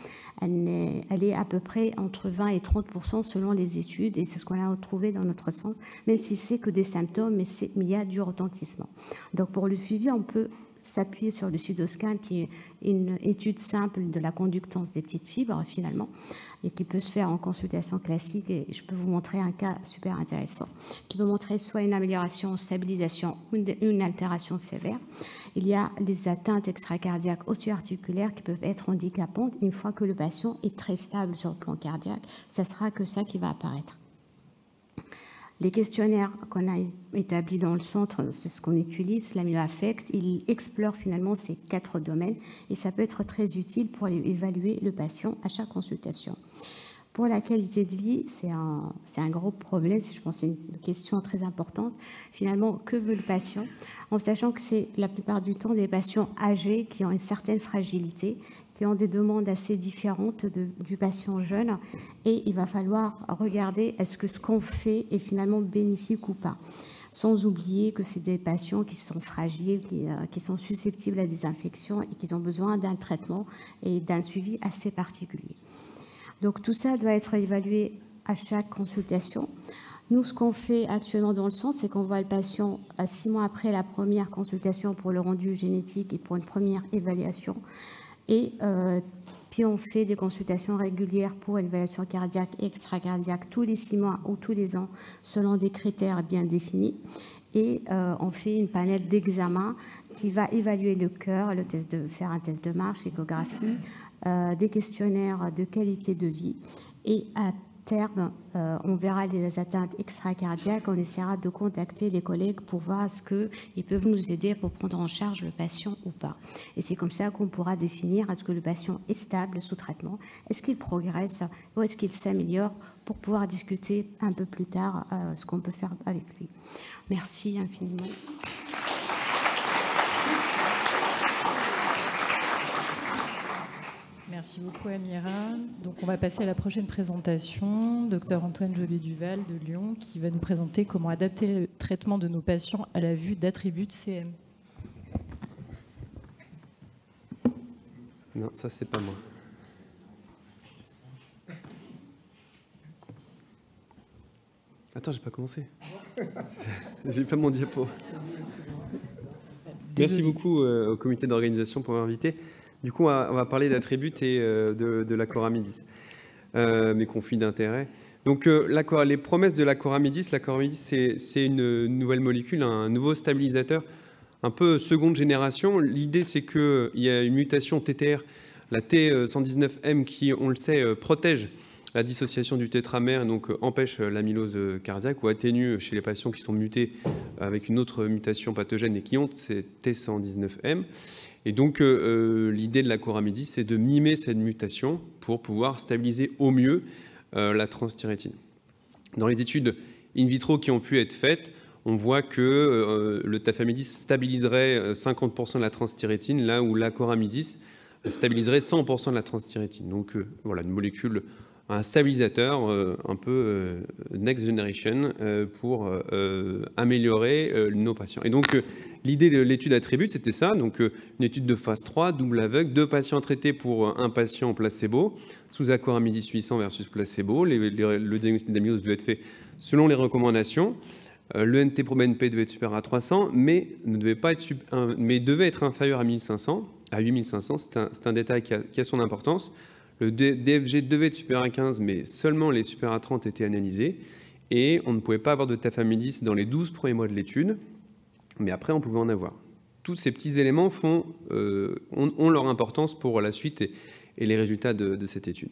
[SPEAKER 4] Elle est à peu près entre 20 et 30% selon les études, et c'est ce qu'on a retrouvé dans notre centre, même si c'est que des symptômes, mais il y a du retentissement. Donc pour le suivi, on peut s'appuyer sur le pseudoscan, qui est une étude simple de la conductance des petites fibres, finalement, et qui peut se faire en consultation classique. Et je peux vous montrer un cas super intéressant, qui peut montrer soit une amélioration, stabilisation ou une altération sévère. Il y a les atteintes extracardiaques osseo-articulaires qui peuvent être handicapantes. Une fois que le patient est très stable sur le plan cardiaque, ça sera que ça qui va apparaître. Les questionnaires qu'on a établis dans le centre, c'est ce qu'on utilise, l'amyloaffect, il explore finalement ces 4 domaines et ça peut être très utile pour évaluer le patient à chaque consultation. Pour la qualité de vie, c'est un gros problème, je pense que c'est une question très importante. Finalement, que veut le patient? En sachant que c'est la plupart du temps des patients âgés qui ont une certaine fragilité, qui ont des demandes assez différentes du patient jeune, et il va falloir regarder est-ce que ce qu'on fait est finalement bénéfique ou pas. Sans oublier que c'est des patients qui sont fragiles, qui sont susceptibles à des infections et qui ont besoin d'un traitement et d'un suivi assez particulier. Donc tout ça doit être évalué à chaque consultation. Nous, ce qu'on fait actuellement dans le centre, c'est qu'on voit le patient 6 mois après la première consultation pour le rendu génétique et pour une première évaluation. Et puis on fait des consultations régulières pour évaluation cardiaque et extracardiaque tous les 6 mois ou tous les ans selon des critères bien définis. Et on fait une panel d'examens qui va évaluer le cœur, faire un test de marche, échographie, des questionnaires de qualité de vie. Et à terme, on verra les atteintes extracardiaques, on essaiera de contacter les collègues pour voir ce qu'ils peuvent nous aider pour prendre en charge le patient ou pas. Et c'est comme ça qu'on pourra définir est-ce que le patient est stable sous traitement, est-ce qu'il progresse ou est-ce qu'il s'améliore pour pouvoir discuter un peu plus tard ce qu'on peut faire avec lui. Merci infiniment.
[SPEAKER 5] Merci beaucoup Amira. Donc on va passer à la prochaine présentation. Dr Antoine Joly-Duval de Lyon qui va nous présenter comment adapter le traitement de nos patients à la vue d'attributs de CM.
[SPEAKER 6] Non, ça c'est pas moi. Attends, j'ai pas commencé. J'ai fait mon diapo. Merci beaucoup au comité d'organisation pour m'inviter. Du coup, on va parler d'Attribute et de l'acoramidis, mes conflits d'intérêts. Donc, les promesses de l'acoramidis, c'est une nouvelle molécule, un nouveau stabilisateur, un peu seconde génération. L'idée, c'est qu'il y a une mutation TTR, la T119M, qui, on le sait, protège la dissociation du tétramère, donc empêche l'amylose cardiaque ou atténue chez les patients qui sont mutés avec une autre mutation pathogène et qui ont ces T119M. Et donc, l'idée de l'acoramidis, c'est de mimer cette mutation pour pouvoir stabiliser au mieux la transthyrétine. Dans les études in vitro qui ont pu être faites, on voit que le tafamidis stabiliserait 50% de la transthyrétine, là où l'acoramidis stabiliserait 100% de la transthyrétine. Donc, voilà, une molécule, un stabilisateur un peu next generation pour améliorer nos patients. Et donc, l'idée de l'étude Attribute, c'était ça, donc une étude de phase 3, double aveugle, 2 patients traités pour un patient placebo, sous acoramidis 800 versus placebo. Le diagnostic d'amylose devait être fait selon les recommandations. Le NT-proBNP devait être supérieur à 300, mais devait être inférieur à 1500, à 8500. C'est un détail qui a son importance. Le DFG devait être supérieur à 15, mais seulement les supérieurs à 30 étaient analysés. Et on ne pouvait pas avoir de tafamidis dans les 12 premiers mois de l'étude, mais après, on pouvait en avoir. Tous ces petits éléments ont leur importance pour la suite et les résultats de cette étude.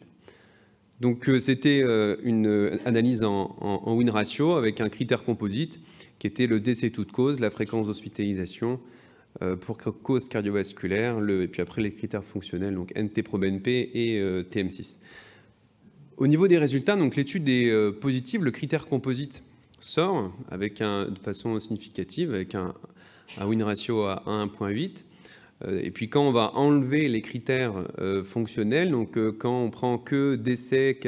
[SPEAKER 6] Donc, c'était une analyse en win ratio avec un critère composite qui était le décès toute cause, la fréquence d'hospitalisation pour cause cardiovasculaire, et puis après les critères fonctionnels, donc NT-proBNP et TM6. Au niveau des résultats, donc l'étude est positive, le critère composite sort de façon significative avec un win ratio à 1,8. Et puis quand on va enlever les critères fonctionnels, donc quand on prend que décès,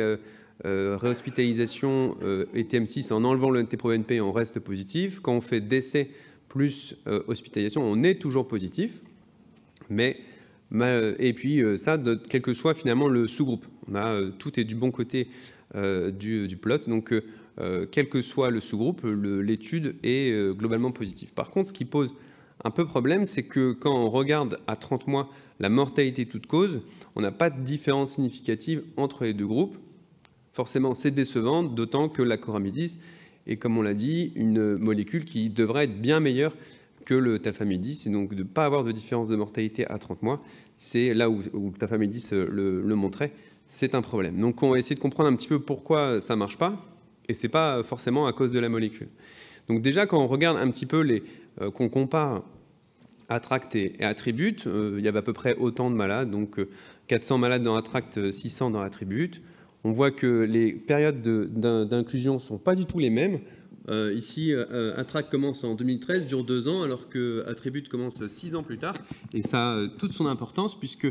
[SPEAKER 6] réhospitalisation et TM6 en enlevant le NT-proBNP, on reste positif. Quand on fait décès plus hospitalisation, on est toujours positif. Et puis ça, quel que soit finalement le sous-groupe. Tout est du bon côté du plot. Donc quel que soit le sous-groupe, l'étude est globalement positive. Par contre, ce qui pose un peu problème, c'est que quand on regarde à 30 mois la mortalité toute cause, on n'a pas de différence significative entre les deux groupes. Forcément, c'est décevant, d'autant que l'acoramidis est, comme on l'a dit, une molécule qui devrait être bien meilleure que le tafamidis. Et donc, de ne pas avoir de différence de mortalité à 30 mois, c'est là où le tafamidis le montrait, c'est un problème. Donc, on va essayer de comprendre un petit peu pourquoi ça ne marche pas. Et ce n'est pas forcément à cause de la molécule. Donc déjà, quand on regarde un petit peu qu'on compare Attract et Attribute, il y avait à peu près autant de malades, donc 400 malades dans Attract, 600 dans Attribute. On voit que les périodes d'inclusion ne sont pas du tout les mêmes. Ici, Attract commence en 2013, dure 2 ans, alors que Attribute commence 6 ans plus tard. Et ça a toute son importance, puisque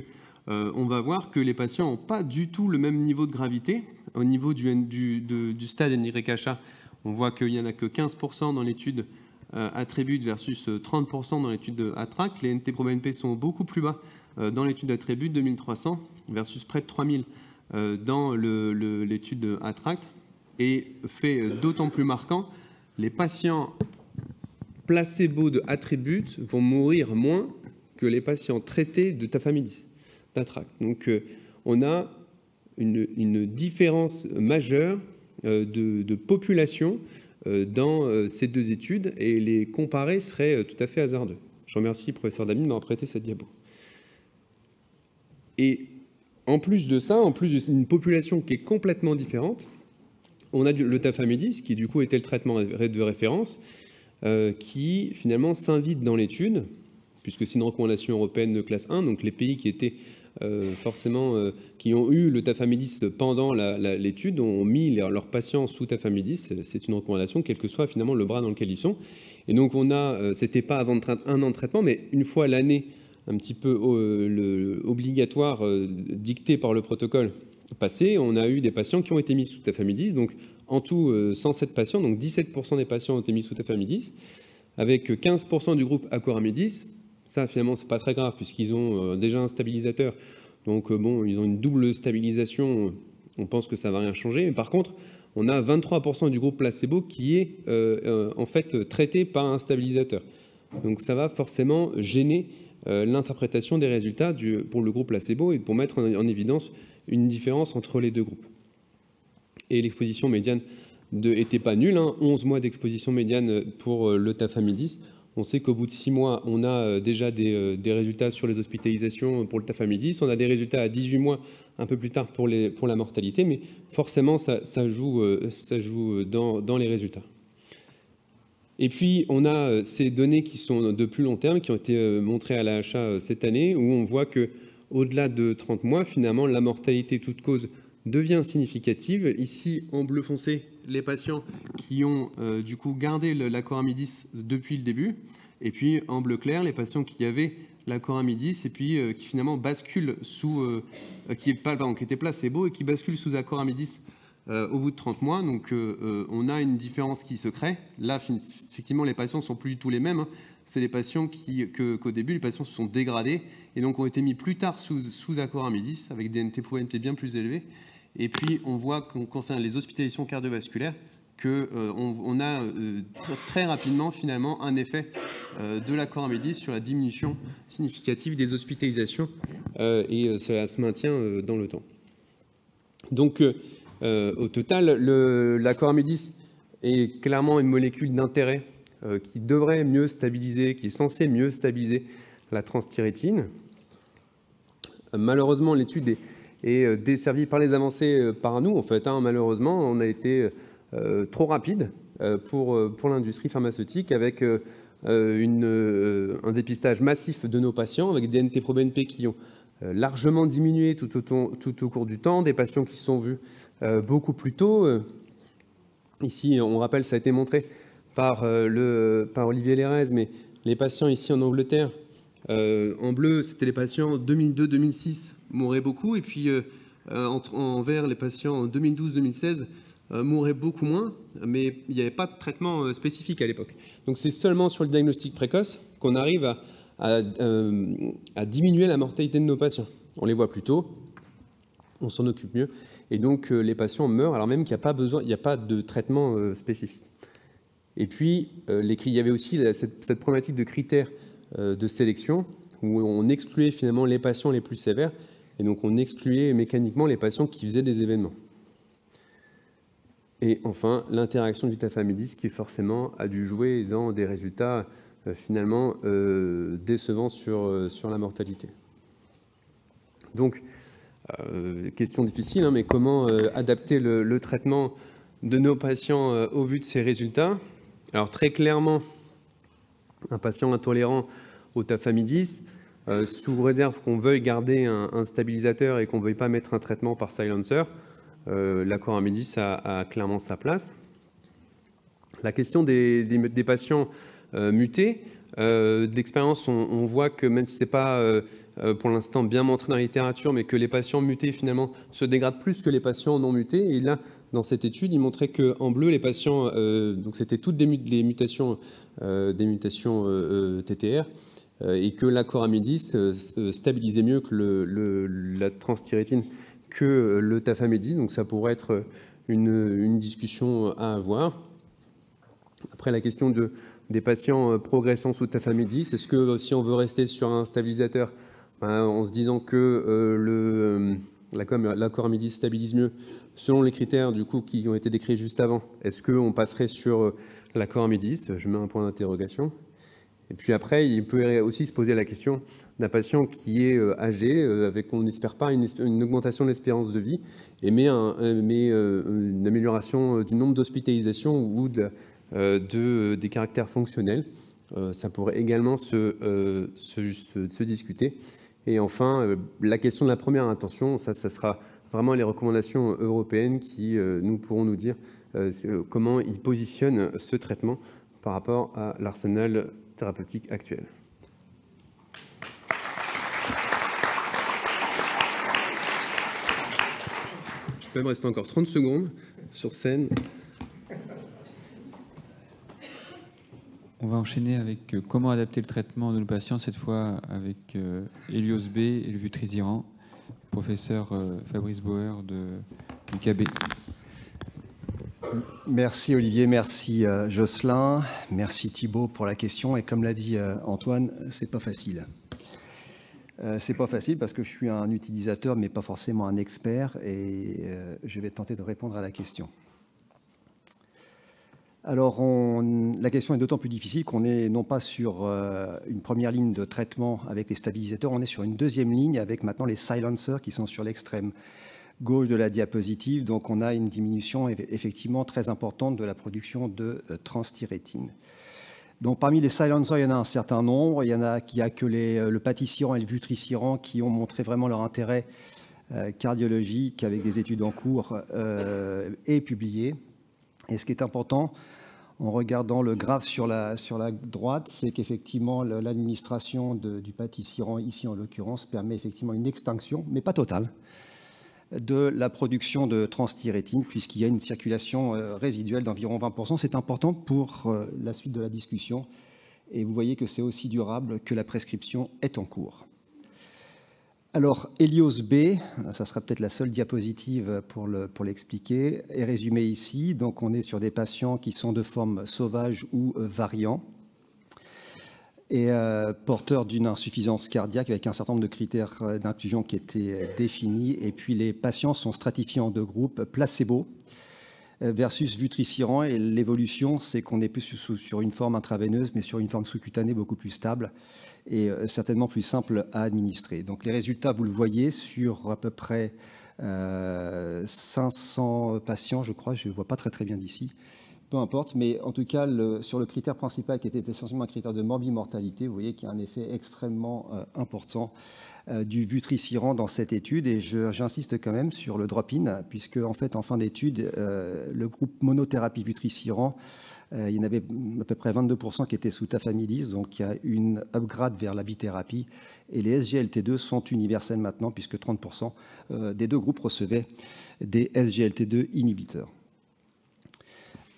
[SPEAKER 6] on va voir que les patients n'ont pas du tout le même niveau de gravité. Au niveau du stade NYHA, on voit qu'il n'y en a que 15% dans l'étude Attribute versus 30% dans l'étude Attract. Les NT-proBNP sont beaucoup plus bas dans l'étude Attribute, 2300 versus près de 3000 dans l'étude Attract. Et fait d'autant plus marquant, les patients placebo de Attribute vont mourir moins que les patients traités de tafamidis, d'Attract. Donc on a une différence majeure de population dans ces deux études, et les comparer serait tout à fait hasardeux. Je remercie le professeur Damine d'avoir prêté cette diapo. Et en plus de ça, en plus d'une population qui est complètement différente, on a le tafamidis, qui du coup était le traitement de référence, qui finalement s'invite dans l'étude, puisque c'est une recommandation européenne de classe 1, donc les pays qui étaient qui ont eu le tafamidis pendant l'étude ont mis leurs patients sous tafamidis. C'est une recommandation, quel que soit finalement le bras dans lequel ils sont. Et donc c'était pas avant un an de traitement, mais une fois l'année un petit peu obligatoire dictée par le protocole passé, on a eu des patients qui ont été mis sous tafamidis. Donc en tout 107 patients, donc 17% des patients ont été mis sous tafamidis, avec 15% du groupe acoramidis. Ça, finalement, c'est pas très grave, puisqu'ils ont déjà un stabilisateur. Donc, bon, ils ont une double stabilisation. On pense que ça ne va rien changer. Mais par contre, on a 23% du groupe placebo qui est, en fait, traité par un stabilisateur. Donc ça va forcément gêner l'interprétation des résultats pour le groupe placebo et pour mettre en évidence une différence entre les deux groupes. Et l'exposition médiane n'était pas nulle, 11 mois d'exposition médiane pour le tafamidis. On sait qu'au bout de 6 mois, on a déjà des résultats sur les hospitalisations pour le tafamidis. On a des résultats à 18 mois, un peu plus tard, pour la mortalité. Mais forcément, ça joue dans les résultats. Et puis, on a ces données qui sont de plus long terme, qui ont été montrées à l'AHA cette année, où on voit qu'au-delà de 30 mois, finalement, la mortalité toute cause devient significative. Ici, en bleu foncé, les patients qui ont du coup gardé l'acoramidis depuis le début, et puis en bleu clair, les patients qui avaient l'acoramidis et puis qui finalement basculent qui étaient placebo et qui basculent sous acoramidis au bout de 30 mois. Donc on a une différence qui se crée. Là, effectivement, les patients ne sont plus du tout les mêmes. C'est les patients qu'au début, les patients se sont dégradés et donc ont été mis plus tard sous acoramidis avec des NT-proBNP bien plus élevés. Et puis, on voit qu'en concernant les hospitalisations cardiovasculaires, qu'on a très rapidement, finalement, un effet de l'acoramidis sur la diminution significative des hospitalisations et ça se maintient dans le temps. Donc, au total, l'acoramidis est clairement une molécule d'intérêt qui devrait mieux stabiliser, qui est censée mieux stabiliser la transthyrétine. Malheureusement, l'étude est desservie par les avancées par nous. En fait, malheureusement, on a été trop rapide pour l'industrie pharmaceutique avec un dépistage massif de nos patients, avec des NT-proBNP qui ont largement diminué tout au cours du temps, des patients qui se sont vus beaucoup plus tôt. Ici, on rappelle, ça a été montré par Olivier Lérez, mais les patients ici en Angleterre, en bleu, c'était les patients 2002-2006 mouraient beaucoup, et puis en vert, les patients en 2012-2016 mouraient beaucoup moins, mais il n'y avait pas de traitement spécifique à l'époque. Donc c'est seulement sur le diagnostic précoce qu'on arrive à diminuer la mortalité de nos patients. On les voit plus tôt, on s'en occupe mieux, et donc les patients meurent alors même qu'il n'y a pas de traitement spécifique. Et puis, il y avait aussi cette problématique de critères de sélection, où on excluait finalement les patients les plus sévères, et donc on excluait mécaniquement les patients qui faisaient des événements. Et enfin, l'interaction du tafamidis qui forcément a dû jouer dans des résultats finalement décevants sur la mortalité. Donc, question difficile, mais comment adapter le traitement de nos patients au vu de ces résultats? Alors très clairement, un patient intolérant au tafamidis, sous réserve qu'on veuille garder un stabilisateur et qu'on ne veuille pas mettre un traitement par silencer, l'acoramidis a clairement sa place. La question des patients mutés, d'expérience, on voit que même si ce n'est pas pour l'instant bien montré dans la littérature, mais que les patients mutés finalement se dégradent plus que les patients non mutés. Et là, dans cette étude, il montrait qu'en bleu, les patients, donc c'était toutes des mutations TTR, et que l'acoramidis stabilisait mieux que la transthyrétine que le tafamidis. Donc ça pourrait être une discussion à avoir. Après, la question des patients progressant sous tafamidis, est-ce que si on veut rester sur un stabilisateur, en se disant que l'acoramidis stabilise mieux selon les critères du coup qui ont été décrits juste avant, est-ce qu'on passerait sur l'acoramidis? Je mets un point d'interrogation. Et puis après, il peut aussi se poser la question d'un patient qui est âgé, avec, on n'espère pas, une augmentation de l'espérance de vie, mais une amélioration du nombre d'hospitalisations ou des caractères fonctionnels. Ça pourrait également se discuter. Et enfin, la question de la première intention, ça sera vraiment les recommandations européennes qui nous pourront nous dire comment ils positionnent ce traitement par rapport à l'arsenal thérapeutique actuel. Je peux me rester encore 30 secondes sur scène.
[SPEAKER 7] On va enchaîner avec comment adapter le traitement de nos patients, cette fois avec Helios B et le vutrisiran, professeur Fabrice Bauer du KB.
[SPEAKER 8] Merci Olivier, merci Jocelyn, merci Thibault pour la question. Et comme l'a dit Antoine, c'est pas facile. C'est pas facile parce que je suis un utilisateur, mais pas forcément un expert, et je vais tenter de répondre à la question. Alors, la question est d'autant plus difficile qu'on est non pas sur une première ligne de traitement avec les stabilisateurs, on est sur une deuxième ligne avec maintenant les silencers qui sont sur l'extrême gauche de la diapositive. Donc, on a une diminution effectivement très importante de la production de transthyrétine. Donc, parmi les silencers, il y en a un certain nombre. Il y en a qui a que le patisiran et le vutrisiran qui ont montré vraiment leur intérêt cardiologique avec des études en cours et publiées. Et ce qui est important, en regardant le graphe sur la droite, c'est qu'effectivement, l'administration du patisiran, ici en l'occurrence, permet effectivement une extinction, mais pas totale, de la production de transthyrétine, puisqu'il y a une circulation résiduelle d'environ 20%. C'est important pour la suite de la discussion. Et vous voyez que c'est aussi durable que la prescription est en cours. Alors, Helios B, ça sera peut-être la seule diapositive pour l'expliquer, est résumé ici. Donc, on est sur des patients qui sont de forme sauvage ou variant et porteurs d'une insuffisance cardiaque avec un certain nombre de critères d'inclusion qui étaient définis. Et puis, les patients sont stratifiés en deux groupes, placebo versus vutrisiran. Et l'évolution, c'est qu'on est plus sur une forme intraveineuse, mais sur une forme sous-cutanée beaucoup plus stable et certainement plus simple à administrer. Donc les résultats, vous le voyez, sur à peu près 500 patients, je crois, je ne vois pas très bien d'ici, peu importe, mais en tout cas, sur le critère principal qui était essentiellement un critère de morbimortalité, vous voyez qu'il y a un effet extrêmement important du vutrisiran dans cette étude, et j'insiste quand même sur le drop-in, puisque en fait, en fin d'étude, le groupe monothérapie vutrisiran, il y en avait à peu près 22% qui étaient sous tafamidis, donc il y a une upgrade vers la bithérapie. Et les SGLT2 sont universels maintenant, puisque 30% des deux groupes recevaient des SGLT2 inhibiteurs.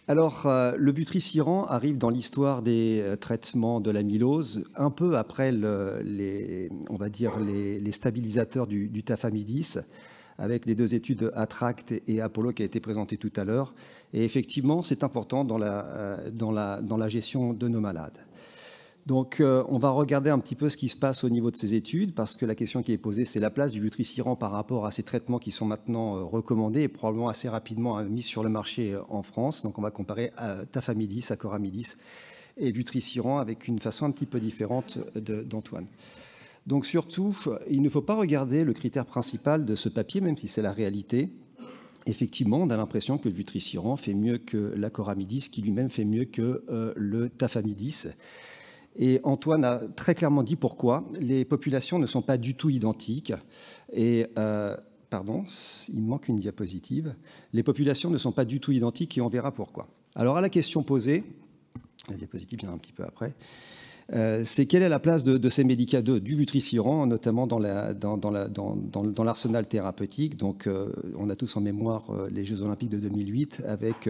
[SPEAKER 8] Alors, le vutrisiran arrive dans l'histoire des traitements de l'amylose un peu après les stabilisateurs du tafamidis, avec les deux études ATTRACT et Apollo qui a été présentées tout à l'heure. Et effectivement, c'est important dans la gestion de nos malades. Donc, on va regarder un petit peu ce qui se passe au niveau de ces études, parce que la question qui est posée, c'est la place du vutrisiran par rapport à ces traitements qui sont maintenant recommandés et probablement assez rapidement mis sur le marché en France. Donc, on va comparer tafamidis, acoramidis et vutrisiran avec une façon un petit peu différente d'Antoine. Donc surtout, il ne faut pas regarder le critère principal de ce papier, même si c'est la réalité. Effectivement, on a l'impression que le vutrisiran fait mieux que l'acoramidis, qui lui-même fait mieux que le tafamidis. Et Antoine a très clairement dit pourquoi. Les populations ne sont pas du tout identiques. Et, pardon, il me manque une diapositive. Les populations ne sont pas du tout identiques et on verra pourquoi. Alors à la question posée, la diapositive vient un petit peu après, c'est quelle est la place de ces médicaments, du vutrisiran, notamment dans l'arsenal thérapeutique. Donc, on a tous en mémoire les Jeux Olympiques de 2008 avec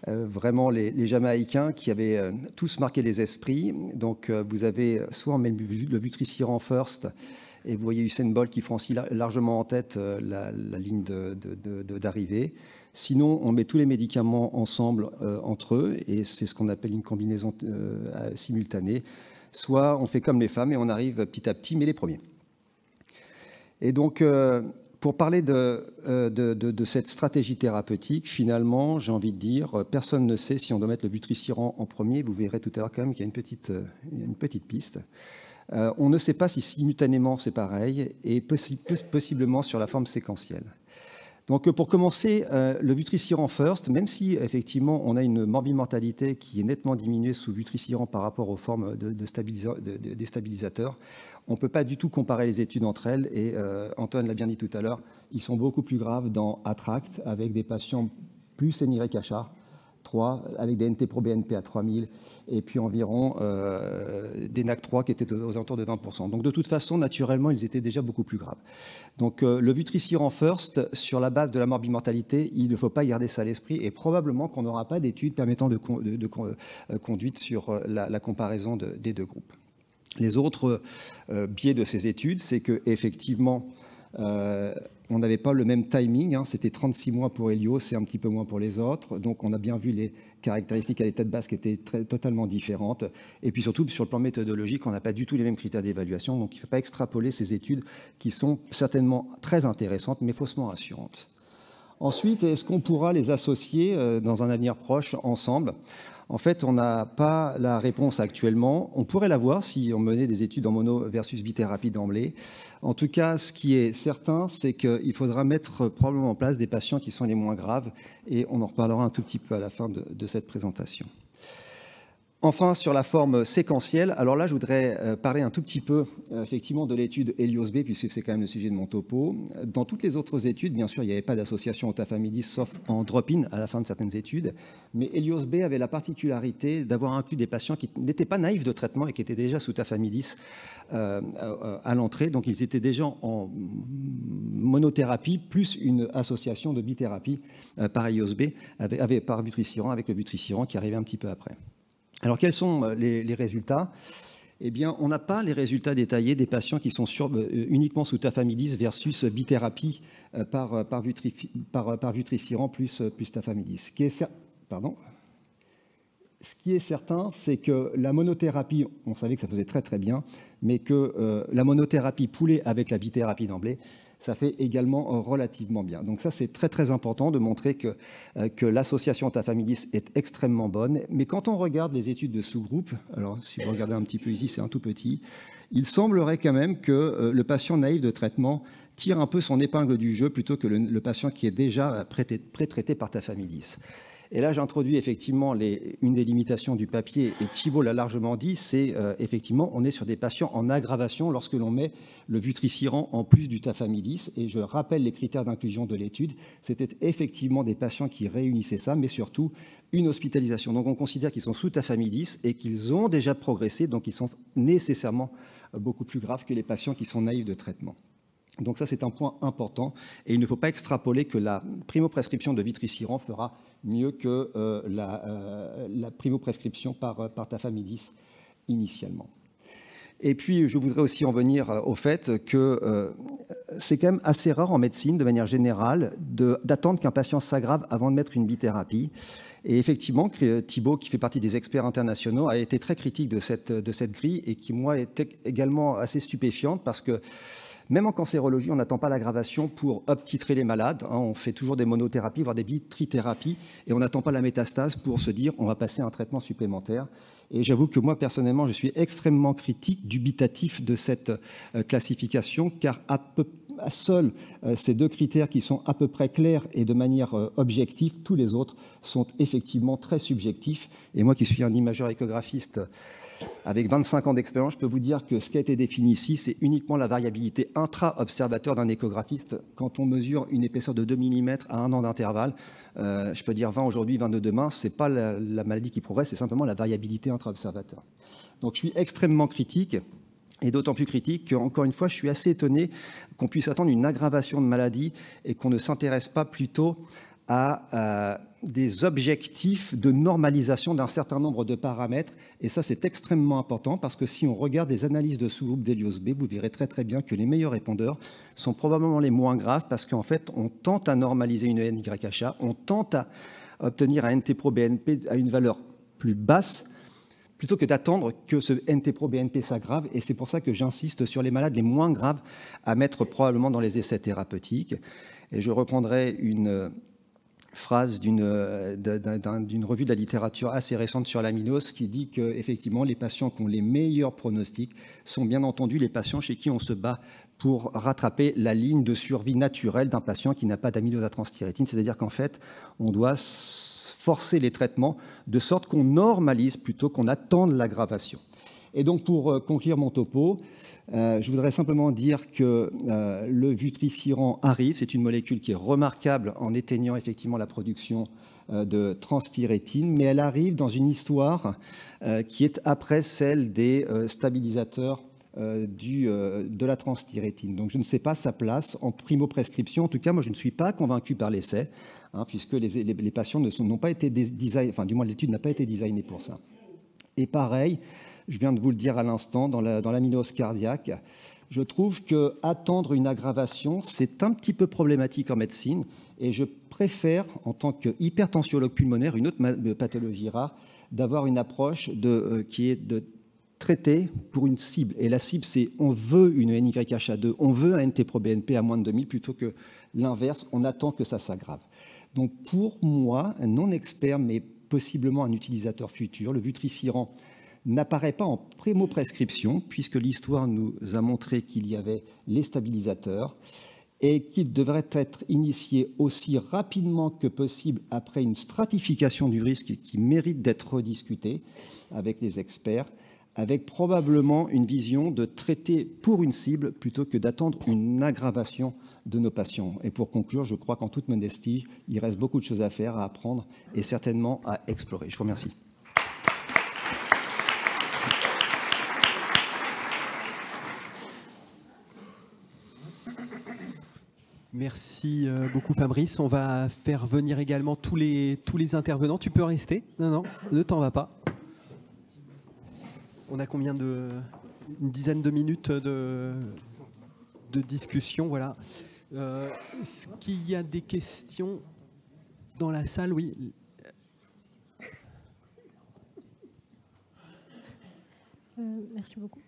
[SPEAKER 8] vraiment les Jamaïcains qui avaient tous marqué les esprits. Donc, vous avez soit on met le vutrisiran first, et vous voyez Usain Bolt qui franchit largement en tête la ligne d'arrivée. Sinon, on met tous les médicaments ensemble entre eux, et c'est ce qu'on appelle une combinaison simultanée. Soit on fait comme les femmes et on arrive petit à petit, mais les premiers. Et donc, pour parler de cette stratégie thérapeutique, finalement, j'ai envie de dire, personne ne sait si on doit mettre le vutrisiran en premier. Vous verrez tout à l'heure quand même qu'il y a une petite piste. On ne sait pas si simultanément c'est pareil, et possiblement sur la forme séquentielle. Donc, pour commencer, le vutrisiran first, même si effectivement on a une morbimortalité qui est nettement diminuée sous vutrisiran par rapport aux formes des stabilisateurs, on ne peut pas du tout comparer les études entre elles. Et Antoine l'a bien dit tout à l'heure, ils sont beaucoup plus graves dans ATTRACT avec des patients plus NYHA 3, avec des NT-proBNP à 3000, et puis environ des NAC3 qui étaient aux alentours de 20%. Donc de toute façon, naturellement, ils étaient déjà beaucoup plus graves. Donc le vutrisiran first, sur la base de la morbimortalité, il ne faut pas garder ça à l'esprit, et probablement qu'on n'aura pas d'études permettant de conduite sur la comparaison des deux groupes. Les autres biais de ces études, c'est qu'effectivement, on n'avait pas le même timing, hein, c'était 36 mois pour Helios et un petit peu moins pour les autres, donc on a bien vu les caractéristiques à l'état de base qui étaient totalement différentes, et puis surtout sur le plan méthodologique, on n'a pas du tout les mêmes critères d'évaluation, donc il ne faut pas extrapoler ces études qui sont certainement très intéressantes, mais faussement rassurantes. Ensuite, est-ce qu'on pourra les associer dans un avenir proche ensemble ? En fait, on n'a pas la réponse actuellement. On pourrait l'avoir si on menait des études en mono versus bithérapie d'emblée. En tout cas, ce qui est certain, c'est qu'il faudra mettre probablement en place des patients qui sont les moins graves, et on en reparlera un tout petit peu à la fin de cette présentation. Enfin, sur la forme séquentielle, alors là, je voudrais parler un tout petit peu, effectivement, de l'étude Helios-B, puisque c'est quand même le sujet de mon topo. Dans toutes les autres études, bien sûr, il n'y avait pas d'association au tafamidis, sauf en drop-in à la fin de certaines études. Mais Helios-B avait la particularité d'avoir inclus des patients qui n'étaient pas naïfs de traitement et qui étaient déjà sous tafamidis à l'entrée. Donc, ils étaient déjà en monothérapie, plus une association de bithérapie par Helios-B, par vutrisiran, avec le vutrisiran qui arrivait un petit peu après. Alors, quels sont les résultats ? Eh bien, on n'a pas les résultats détaillés des patients qui sont uniquement sous tafamidis versus bithérapie par vutrisiran plus tafamidis. Ce qui est certain, c'est que la monothérapie, on savait que ça faisait très très bien, mais que la monothérapie poulée avec la bithérapie d'emblée, ça fait également relativement bien. Donc ça, c'est très très important de montrer que l'association tafamidis est extrêmement bonne. Mais quand on regarde les études de sous-groupe, alors si vous regardez un petit peu ici, c'est un tout petit, il semblerait quand même que le patient naïf de traitement tire un peu son épingle du jeu plutôt que le patient qui est déjà pré-traité par tafamidis. Et là, j'introduis effectivement une des limitations du papier, et Thibault l'a largement dit, c'est effectivement, on est sur des patients en aggravation lorsque l'on met le vutrisiran en plus du tafamidis. Et je rappelle les critères d'inclusion de l'étude, c'était effectivement des patients qui réunissaient ça, mais surtout une hospitalisation. Donc on considère qu'ils sont sous tafamidis et qu'ils ont déjà progressé, donc ils sont nécessairement beaucoup plus graves que les patients qui sont naïfs de traitement. Donc ça, c'est un point important, et il ne faut pas extrapoler que la primo-prescription de vutrisiran fera mieux que la primo-prescription par tafamidis initialement. Et puis, je voudrais aussi en venir au fait que c'est quand même assez rare en médecine, de manière générale, d'attendre qu'un patient s'aggrave avant de mettre une bithérapie. Et effectivement, Thibault, qui fait partie des experts internationaux, a été très critique de cette grille, et qui, moi, était également assez stupéfiante, parce que même en cancérologie, on n'attend pas l'aggravation pour titrer les malades. On fait toujours des monothérapies, voire des bitrithérapies, et on n'attend pas la métastase pour se dire on va passer à un traitement supplémentaire. Et j'avoue que moi, personnellement, je suis extrêmement critique dubitatif de cette classification, car seuls ces deux critères qui sont à peu près clairs et de manière objective, tous les autres sont effectivement très subjectifs. Et moi qui suis un imageur échographiste avec 25 ans d'expérience, je peux vous dire que ce qui a été défini ici, c'est uniquement la variabilité intra-observateur d'un échographiste. Quand on mesure une épaisseur de 2 mm à 1 an d'intervalle, je peux dire 20 aujourd'hui, 22 demain, ce n'est pas la maladie qui progresse, c'est simplement la variabilité intra-observateur. Donc je suis extrêmement critique, et d'autant plus critique qu'encore une fois, je suis assez étonné qu'on puisse attendre une aggravation de maladie et qu'on ne s'intéresse pas plutôt à des objectifs de normalisation d'un certain nombre de paramètres. Et ça, c'est extrêmement important, parce que si on regarde les analyses de sous-groupe d'Helios-B, vous verrez très très bien que les meilleurs répondeurs sont probablement les moins graves, parce qu'en fait, on tente à normaliser une NYHA, on tente à obtenir un NT-proBNP à une valeur plus basse, plutôt que d'attendre que ce NT-proBNP s'aggrave. Et c'est pour ça que j'insiste sur les malades les moins graves à mettre probablement dans les essais thérapeutiques. Et je reprendrai une phrase d'une revue de la littérature assez récente sur l'aminose qui dit qu'effectivement, les patients qui ont les meilleurs pronostics sont bien entendu les patients chez qui on se bat pour rattraper la ligne de survie naturelle d'un patient qui n'a pas d'amylose à transthyrétine. C'est-à-dire qu'en fait, on doit forcer les traitements de sorte qu'on normalise plutôt qu'on attende l'aggravation. Et donc, pour conclure mon topo, je voudrais simplement dire que le vutrisiran arrive. C'est une molécule qui est remarquable en éteignant effectivement la production de transthyrétine, mais elle arrive dans une histoire qui est après celle des stabilisateurs de la transthyrétine. Donc, je ne sais pas sa place en primo-prescription. En tout cas, moi, je ne suis pas convaincu par l'essai, puisque les patients n'ont pas été designés, enfin, du moins, l'étude n'a pas été designée pour ça. Et pareil, je viens de vous le dire à l'instant, dans l'amylose cardiaque, je trouve qu'attendre une aggravation, c'est un petit peu problématique en médecine. Et je préfère, en tant qu'hypertensiologue pulmonaire, une autre pathologie rare, d'avoir une approche qui est de traiter pour une cible. Et la cible, c'est on veut une NYHA2, on veut un NT-proBNP à moins de 2000, plutôt que l'inverse, on attend que ça s'aggrave. Donc pour moi, un non-expert, mais possiblement un utilisateur futur, le vutrisiran n'apparaît pas en primo-prescription, puisque l'histoire nous a montré qu'il y avait les stabilisateurs et qu'il devrait être initié aussi rapidement que possible après une stratification du risque qui mérite d'être rediscutée avec les experts, avec probablement une vision de traiter pour une cible plutôt que d'attendre une aggravation de nos patients. Et pour conclure, je crois qu'en toute modestie, il reste beaucoup de choses à faire, à apprendre et certainement à explorer. Je vous remercie.
[SPEAKER 1] Merci beaucoup Fabrice. On va faire venir également tous les intervenants. Tu peux rester? Non, ne t'en va pas. On a combien une dizaine de minutes de discussion, voilà. Est-ce qu'il y a des questions dans la salle? Oui.
[SPEAKER 9] Merci beaucoup.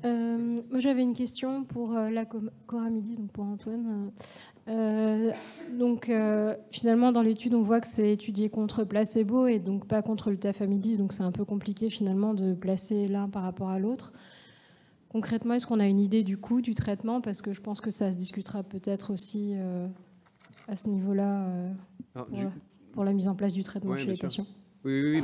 [SPEAKER 9] Moi, j'avais une question pour la Coramidis, donc pour Antoine. Finalement, dans l'étude, on voit que c'est étudié contre placebo et donc pas contre le tafamidis, donc c'est un peu compliqué finalement de placer l'un par rapport à l'autre. Concrètement, est-ce qu'on a une idée du coût du traitement? Parce que je pense que ça se discutera peut-être aussi à ce niveau-là pour la mise en place du traitement chez les patients.
[SPEAKER 6] Oui,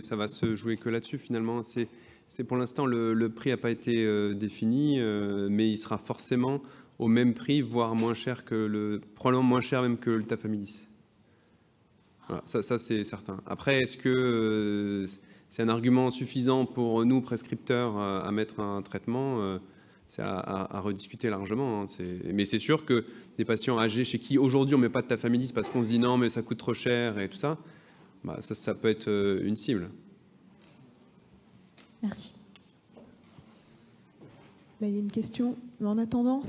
[SPEAKER 6] ça va se jouer que là-dessus finalement. C'est pour l'instant, le prix n'a pas été défini, mais il sera forcément au même prix, voire moins cher probablement moins cher même que le tafamidis. Voilà, ça c'est certain. Après, est-ce que c'est un argument suffisant pour nous, prescripteurs, à mettre un traitement? C'est à rediscuter largement. Hein. Mais c'est sûr que des patients âgés chez qui aujourd'hui on ne met pas de tafamidis parce qu'on se dit non, mais ça coûte trop cher et tout ça, ça peut être une cible.
[SPEAKER 9] Merci.
[SPEAKER 3] Là, il y a une question. En attendant,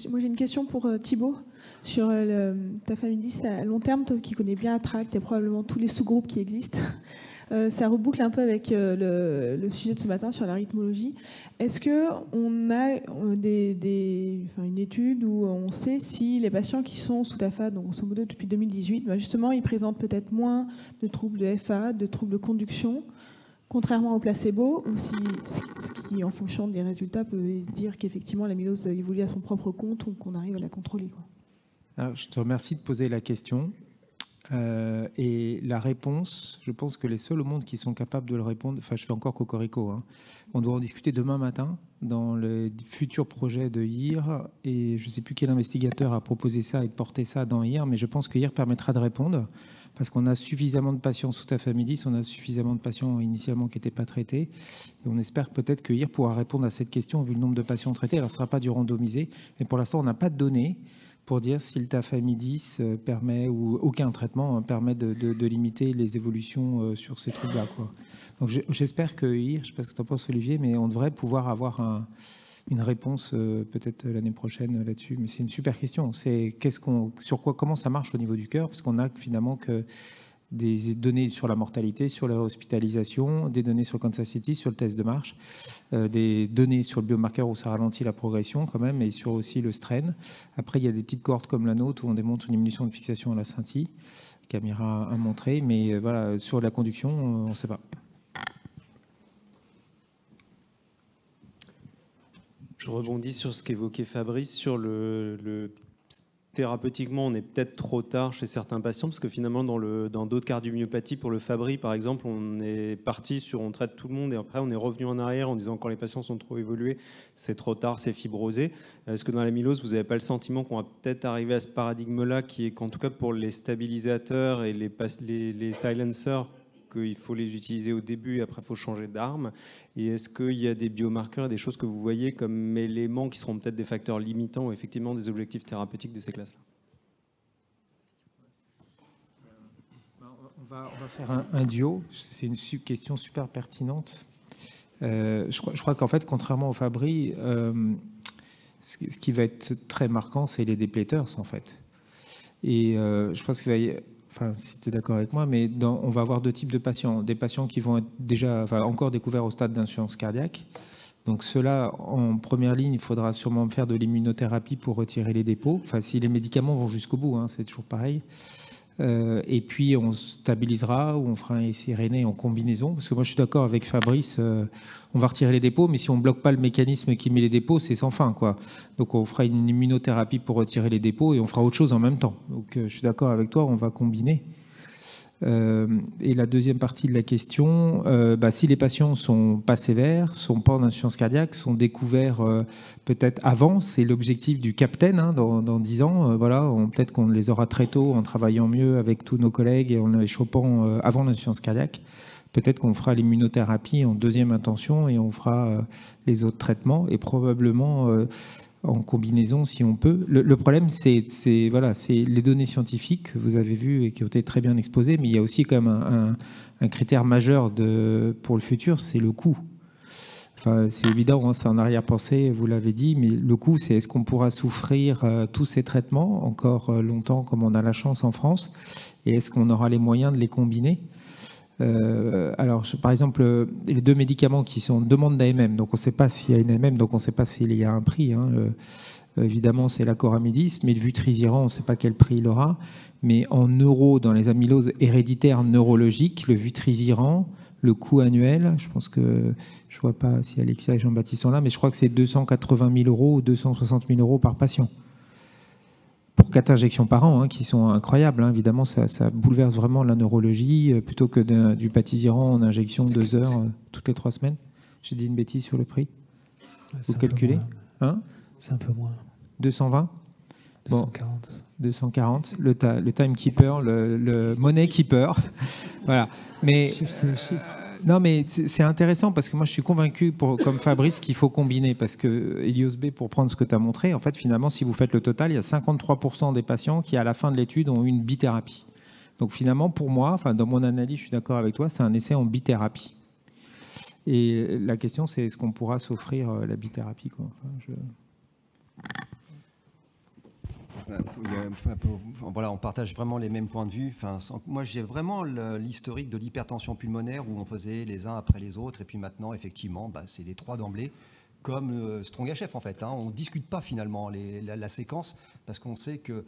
[SPEAKER 3] moi j'ai une question pour Thibaut sur le tafamidis à long terme. Toi qui connais bien Attract et probablement tous les sous-groupes qui existent, ça reboucle un peu avec le sujet de ce matin sur la rythmologie. Est-ce qu'on a une étude où on sait si les patients qui sont sous TAFA, donc grosso modo depuis 2018, justement, ils présentent peut-être moins de troubles de FA, de troubles de conduction, contrairement au placebo, ou ce qui, en fonction des résultats, peut dire qu'effectivement l'amylose évolue à son propre compte ou qu'on arrive à la contrôler, quoi.
[SPEAKER 2] Alors, je te remercie de poser la question. Et la réponse, je pense que les seuls au monde qui sont capables de le répondre, enfin je fais encore cocorico, hein. On doit en discuter demain matin dans le futur projet de IR, et je ne sais plus quel investigateur a proposé ça et de porter ça dans IR, mais je pense que IR permettra de répondre, parce qu'on a suffisamment de patients sous tafamidis, on a suffisamment de patients initialement qui n'étaient pas traités, et on espère peut-être que IR pourra répondre à cette question vu le nombre de patients traités. Alors ce ne sera pas du randomisé, mais pour l'instant on n'a pas de données pour dire si le tafamidis permet, ou aucun traitement permet de limiter les évolutions sur ces troubles-là, quoi. Donc j'espère que, je ne sais pas ce que tu en penses Olivier, mais on devrait pouvoir avoir une réponse peut-être l'année prochaine là-dessus. Mais c'est une super question. C'est comment ça marche au niveau du cœur, parce qu'on a finalement que des données sur la mortalité, sur la hospitalisation, des données sur le Kansas City, sur le test de marche, des données sur le biomarqueur où ça ralentit la progression quand même, et sur aussi le strain. Après, il y a des petites cohortes comme la nôtre où on démontre une diminution de fixation à la scintille, Camira a montré, mais voilà, sur la conduction, on ne sait pas.
[SPEAKER 10] Je rebondis sur ce qu'évoquait Fabrice, sur thérapeutiquement, on est peut-être trop tard chez certains patients, parce que finalement, dans d'autres cardiomyopathies, pour le Fabry, par exemple, on est parti sur on traite tout le monde, et après, on est revenu en arrière en disant quand les patients sont trop évolués, c'est trop tard, c'est fibrosé. Est-ce que dans l'amylose, vous n'avez pas le sentiment qu'on va peut-être arriver à ce paradigme-là, qui est qu'en tout cas pour les stabilisateurs et les silencers, qu'il faut les utiliser au début et après il faut changer d'arme? Et est-ce qu'il y a des biomarqueurs et des choses que vous voyez comme éléments qui seront peut-être des facteurs limitants ou effectivement des objectifs thérapeutiques de ces classes-là?
[SPEAKER 2] On va faire un duo. C'est une question super pertinente. Je crois qu'en fait, contrairement au Fabry, ce qui va être très marquant, c'est les dépléteurs, en fait. Et je pense qu'il va y... Enfin, si tu es d'accord avec moi, mais on va avoir deux types de patients. Des patients qui vont être déjà, encore découverts au stade d'insuffisance cardiaque. Donc ceux-là, en première ligne, il faudra sûrement faire de l'immunothérapie pour retirer les dépôts. Enfin, si les médicaments vont jusqu'au bout, hein, c'est toujours pareil. Et puis on stabilisera ou on fera un essai René en combinaison, parce que moi je suis d'accord avec Fabrice, on va retirer les dépôts, mais si on bloque pas le mécanisme qui met les dépôts, c'est sans fin, quoi. Donc on fera une immunothérapie pour retirer les dépôts et on fera autre chose en même temps. Donc je suis d'accord avec toi, on va combiner. Et la deuxième partie de la question, si les patients sont pas sévères, sont pas en insuffisance cardiaque, sont découverts peut-être avant, c'est l'objectif du Captain, hein, dans 10 ans, peut-être qu'on les aura très tôt en travaillant mieux avec tous nos collègues et en les chopant avant l'insuffisance cardiaque. Peut-être qu'on fera l'immunothérapie en deuxième intention et on fera les autres traitements et probablement en combinaison si on peut. Le problème, c'est les données scientifiques que vous avez vues et qui ont été très bien exposées, mais il y a aussi quand même un critère majeur pour le futur, c'est le coût. Enfin, c'est évident, hein, c'est en arrière-pensée, vous l'avez dit, mais le coût, c'est est-ce qu'on pourra souffrir tous ces traitements encore longtemps comme on a la chance en France, et est-ce qu'on aura les moyens de les combiner ? Par exemple, les deux médicaments qui sont en demande d'AMM, donc on ne sait pas s'il y a une AMM, donc on ne sait pas s'il y a un prix. Hein. Évidemment, c'est l'acoramidis, mais le vutrisiran, on ne sait pas quel prix il aura. Mais en euros, dans les amyloses héréditaires neurologiques, le vutrisiran, le coût annuel, je pense que je ne vois pas si Alexia et Jean-Baptiste sont là, mais je crois que c'est 280 000 euros ou 260 000 euros par patient. Pour 4 injections par an, hein, qui sont incroyables. Hein. Évidemment, ça bouleverse vraiment la neurologie, plutôt que du patisiran en injection 2 heures toutes les 3 semaines. J'ai dit une bêtise sur le prix. Vous calculez, hein?
[SPEAKER 11] C'est un peu moins.
[SPEAKER 2] 220
[SPEAKER 11] 240.
[SPEAKER 2] Bon, 240. Le timekeeper, le money keeper. Voilà. Mais... Non, mais c'est intéressant parce que moi, je suis convaincu, comme Fabrice, qu'il faut combiner. Parce que, Helios B, pour prendre ce que tu as montré, en fait, finalement, si vous faites le total, il y a 53% des patients qui, à la fin de l'étude, ont eu une bithérapie. Donc, finalement, pour moi, dans mon analyse, je suis d'accord avec toi, c'est un essai en bithérapie. Et la question, c'est est-ce qu'on pourra s'offrir la bithérapie, quoi.
[SPEAKER 8] Voilà, on partage vraiment les mêmes points de vue. Moi, j'ai vraiment l'historique de l'hypertension pulmonaire où on faisait les uns après les autres. Et puis maintenant, effectivement, c'est les 3 d'emblée, comme Strong HF, en fait. Hein. On ne discute pas finalement la séquence parce qu'on sait que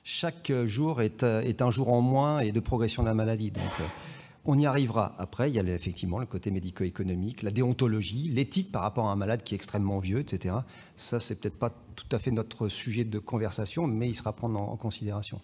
[SPEAKER 8] chaque jour est un jour en moins et de progression de la maladie. Donc, on y arrivera. Après, il y a effectivement le côté médico-économique, la déontologie, l'éthique par rapport à un malade qui est extrêmement vieux, etc. Ça, c'est peut-être pas tout à fait notre sujet de conversation, mais il sera à prendre en considération.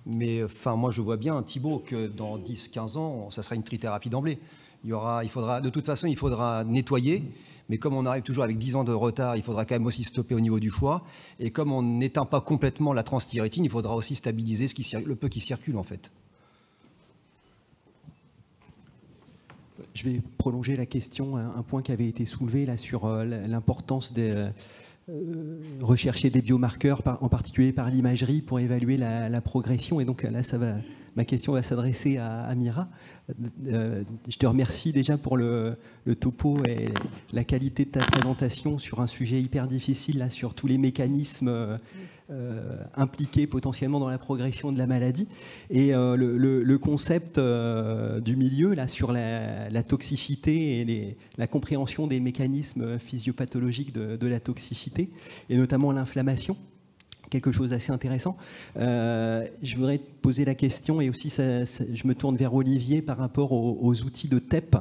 [SPEAKER 8] Mais moi, je vois bien, Thibault, que dans 10-15 ans, ça sera une trithérapie d'emblée. De toute façon, il faudra nettoyer, mais comme on arrive toujours avec 10 ans de retard, il faudra quand même aussi stopper au niveau du foie. Et comme on n'éteint pas complètement la transthyrétine, il faudra aussi stabiliser le peu qui circule, en fait.
[SPEAKER 1] Je vais prolonger la question, un point qui avait été soulevé là, sur l'importance de rechercher des biomarqueurs, en particulier par l'imagerie, pour évaluer la progression. Et donc là, ma question va s'adresser à Amira. Je te remercie déjà pour le topo et la qualité de ta présentation sur un sujet hyper difficile, là, sur tous les mécanismes impliqués potentiellement dans la progression de la maladie. Et le concept du milieu, là, sur la toxicité et la compréhension des mécanismes physiopathologiques de la toxicité, et notamment l'inflammation. Quelque chose d'assez intéressant. Je voudrais te poser la question, et aussi je me tourne vers Olivier par rapport aux outils de TEP.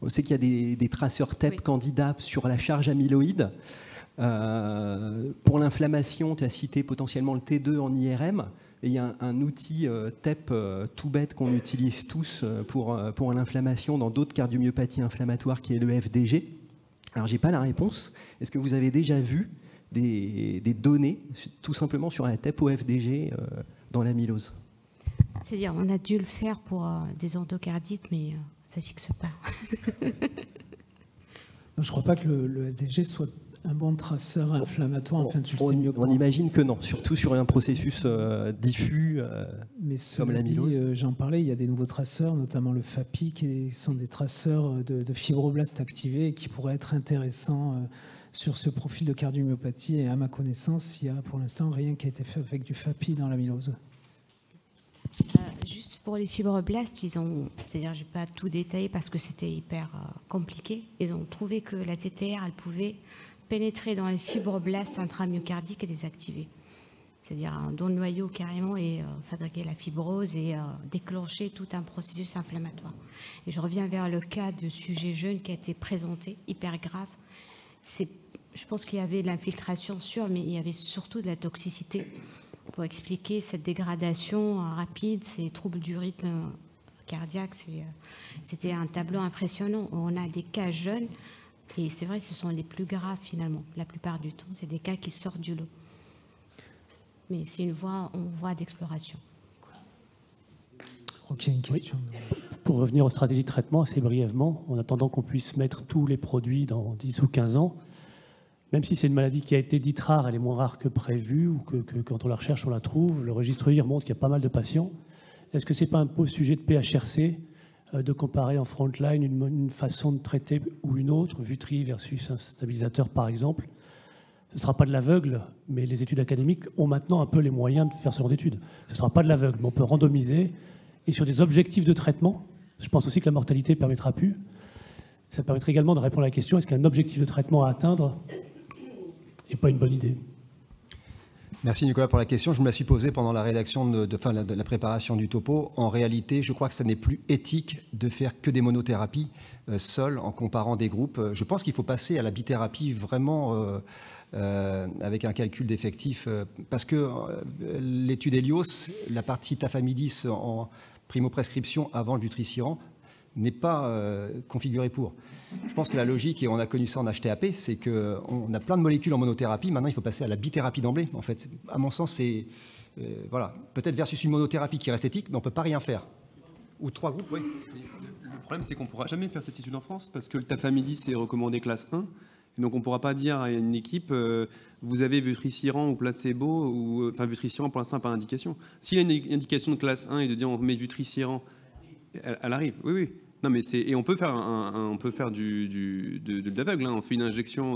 [SPEAKER 1] On sait qu'il y a des traceurs TEP candidats sur la charge amyloïde. Pour l'inflammation, tu as cité potentiellement le T2 en IRM, et il y a un outil TEP tout bête qu'on utilise tous pour l'inflammation dans d'autres cardiomyopathies inflammatoires, qui est le FDG. Alors, je n'ai pas la réponse. Est-ce que vous avez déjà vu des données tout simplement sur la TEP au FDG dans l'amylose?
[SPEAKER 4] C'est-à-dire, on a dû le faire pour des endocardites, mais ça ne fixe pas.
[SPEAKER 11] Je ne crois pas que le FDG soit un bon traceur inflammatoire, enfin, tu le sais mieux que
[SPEAKER 1] On
[SPEAKER 11] moi.
[SPEAKER 1] imagine que non, surtout sur un processus diffus
[SPEAKER 11] Mais
[SPEAKER 1] comme
[SPEAKER 11] cela dit,
[SPEAKER 1] l'amylose.
[SPEAKER 11] j'en parlais, il y a des nouveaux traceurs, notamment le FAPI, qui sont des traceurs de fibroblastes activés et qui pourraient être intéressants sur ce profil de cardiomyopathie. Et à ma connaissance, il y a pour l'instant rien qui a été fait avec du FAPI dans l'amylose.
[SPEAKER 4] Juste pour les fibroblastes, c'est-à-dire, je vais pas tout détailler parce que c'était hyper compliqué. Ils ont trouvé que la TTR, elle pouvait pénétrer dans les fibroblastes intramyocardiques et les activer. C'est-à-dire dans le noyau carrément et fabriquer la fibrose et déclencher tout un processus inflammatoire. Et je reviens vers le cas de sujet jeune qui a été présenté, hyper grave. Je pense qu'il y avait de l'infiltration sûre, mais il y avait surtout de la toxicité pour expliquer cette dégradation rapide, ces troubles du rythme cardiaque. C'était un tableau impressionnant. On a des cas jeunes, et c'est vrai, ce sont les plus graves finalement. La plupart du temps, c'est des cas qui sortent du lot. Mais c'est une voie d'exploration.
[SPEAKER 11] Je crois qu'il y a une question.
[SPEAKER 12] Oui. Pour revenir aux stratégies de traitement, assez brièvement, en attendant qu'on puisse mettre tous les produits dans 10 ou 15 ans, même si c'est une maladie qui a été dite rare, elle est moins rare que prévu, ou que quand on la recherche, on la trouve. Le registre UIR montre qu'il y a pas mal de patients. Est-ce que ce n'est pas un beau sujet de PHRC de comparer en frontline une façon de traiter ou une autre, Vutri versus un stabilisateur par exemple? Ce ne sera pas de l'aveugle, mais les études académiques ont maintenant un peu les moyens de faire ce genre d'études. Ce ne sera pas de l'aveugle, mais on peut randomiser. Et sur des objectifs de traitement, je pense aussi que la mortalité ne permettra plus. Ça permettrait également de répondre à la question, est-ce qu'un objectif de traitement à atteindre n'est pas une bonne idée?
[SPEAKER 8] Merci Nicolas pour la question. Je me la suis posée pendant la rédaction de la préparation du topo. En réalité, je crois que ça n'est plus éthique de faire que des monothérapies seules en comparant des groupes. Je pense qu'il faut passer à la bithérapie vraiment avec un calcul d'effectifs parce que l'étude Helios, la partie tafamidis en primo-prescription avant le vutrisiran n'est pas configurée pour. Je pense que la logique, et on a connu ça en HTAP, c'est qu'on a plein de molécules en monothérapie. Maintenant, il faut passer à la bithérapie d'emblée. En fait, à mon sens, c'est voilà, peut-être versus une monothérapie qui reste éthique, mais on ne peut pas rien faire. Ou 3 groupes, oui.
[SPEAKER 6] Le problème, c'est qu'on ne pourra jamais faire cette étude en France parce que le tafamidis est recommandé classe 1. Et donc, on ne pourra pas dire à une équipe vous avez vutrisiran ou placebo, ou enfin vutrisiran pour l'instant, pas d'indication. S'il y a une indication de classe 1 et de dire on met vutrisiran, elle arrive. Oui, oui. Non, mais et on peut faire de l'aveugle. Hein. On fait une injection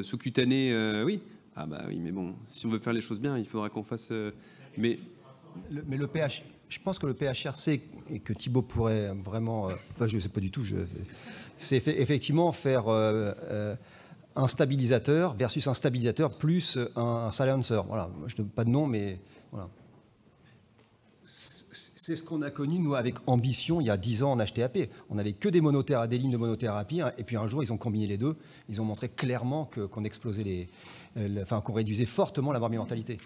[SPEAKER 6] sous-cutanée, oui. Ah bah oui, mais bon, si on veut faire les choses bien, il faudra qu'on fasse. Mais
[SPEAKER 8] le PH, je pense que le PHRC et que Thibault pourrait vraiment, enfin je ne sais pas du tout, c'est effectivement faire un stabilisateur versus un stabilisateur plus un silencer. Voilà, je ne donne pas de nom, mais voilà. C'est ce qu'on a connu, nous, avec Ambition, il y a 10 ans en HTAP. On n'avait que des lignes de monothérapie, hein, et puis un jour, ils ont combiné les deux. Ils ont montré clairement qu'on explosait qu'on réduisait fortement la mortalité.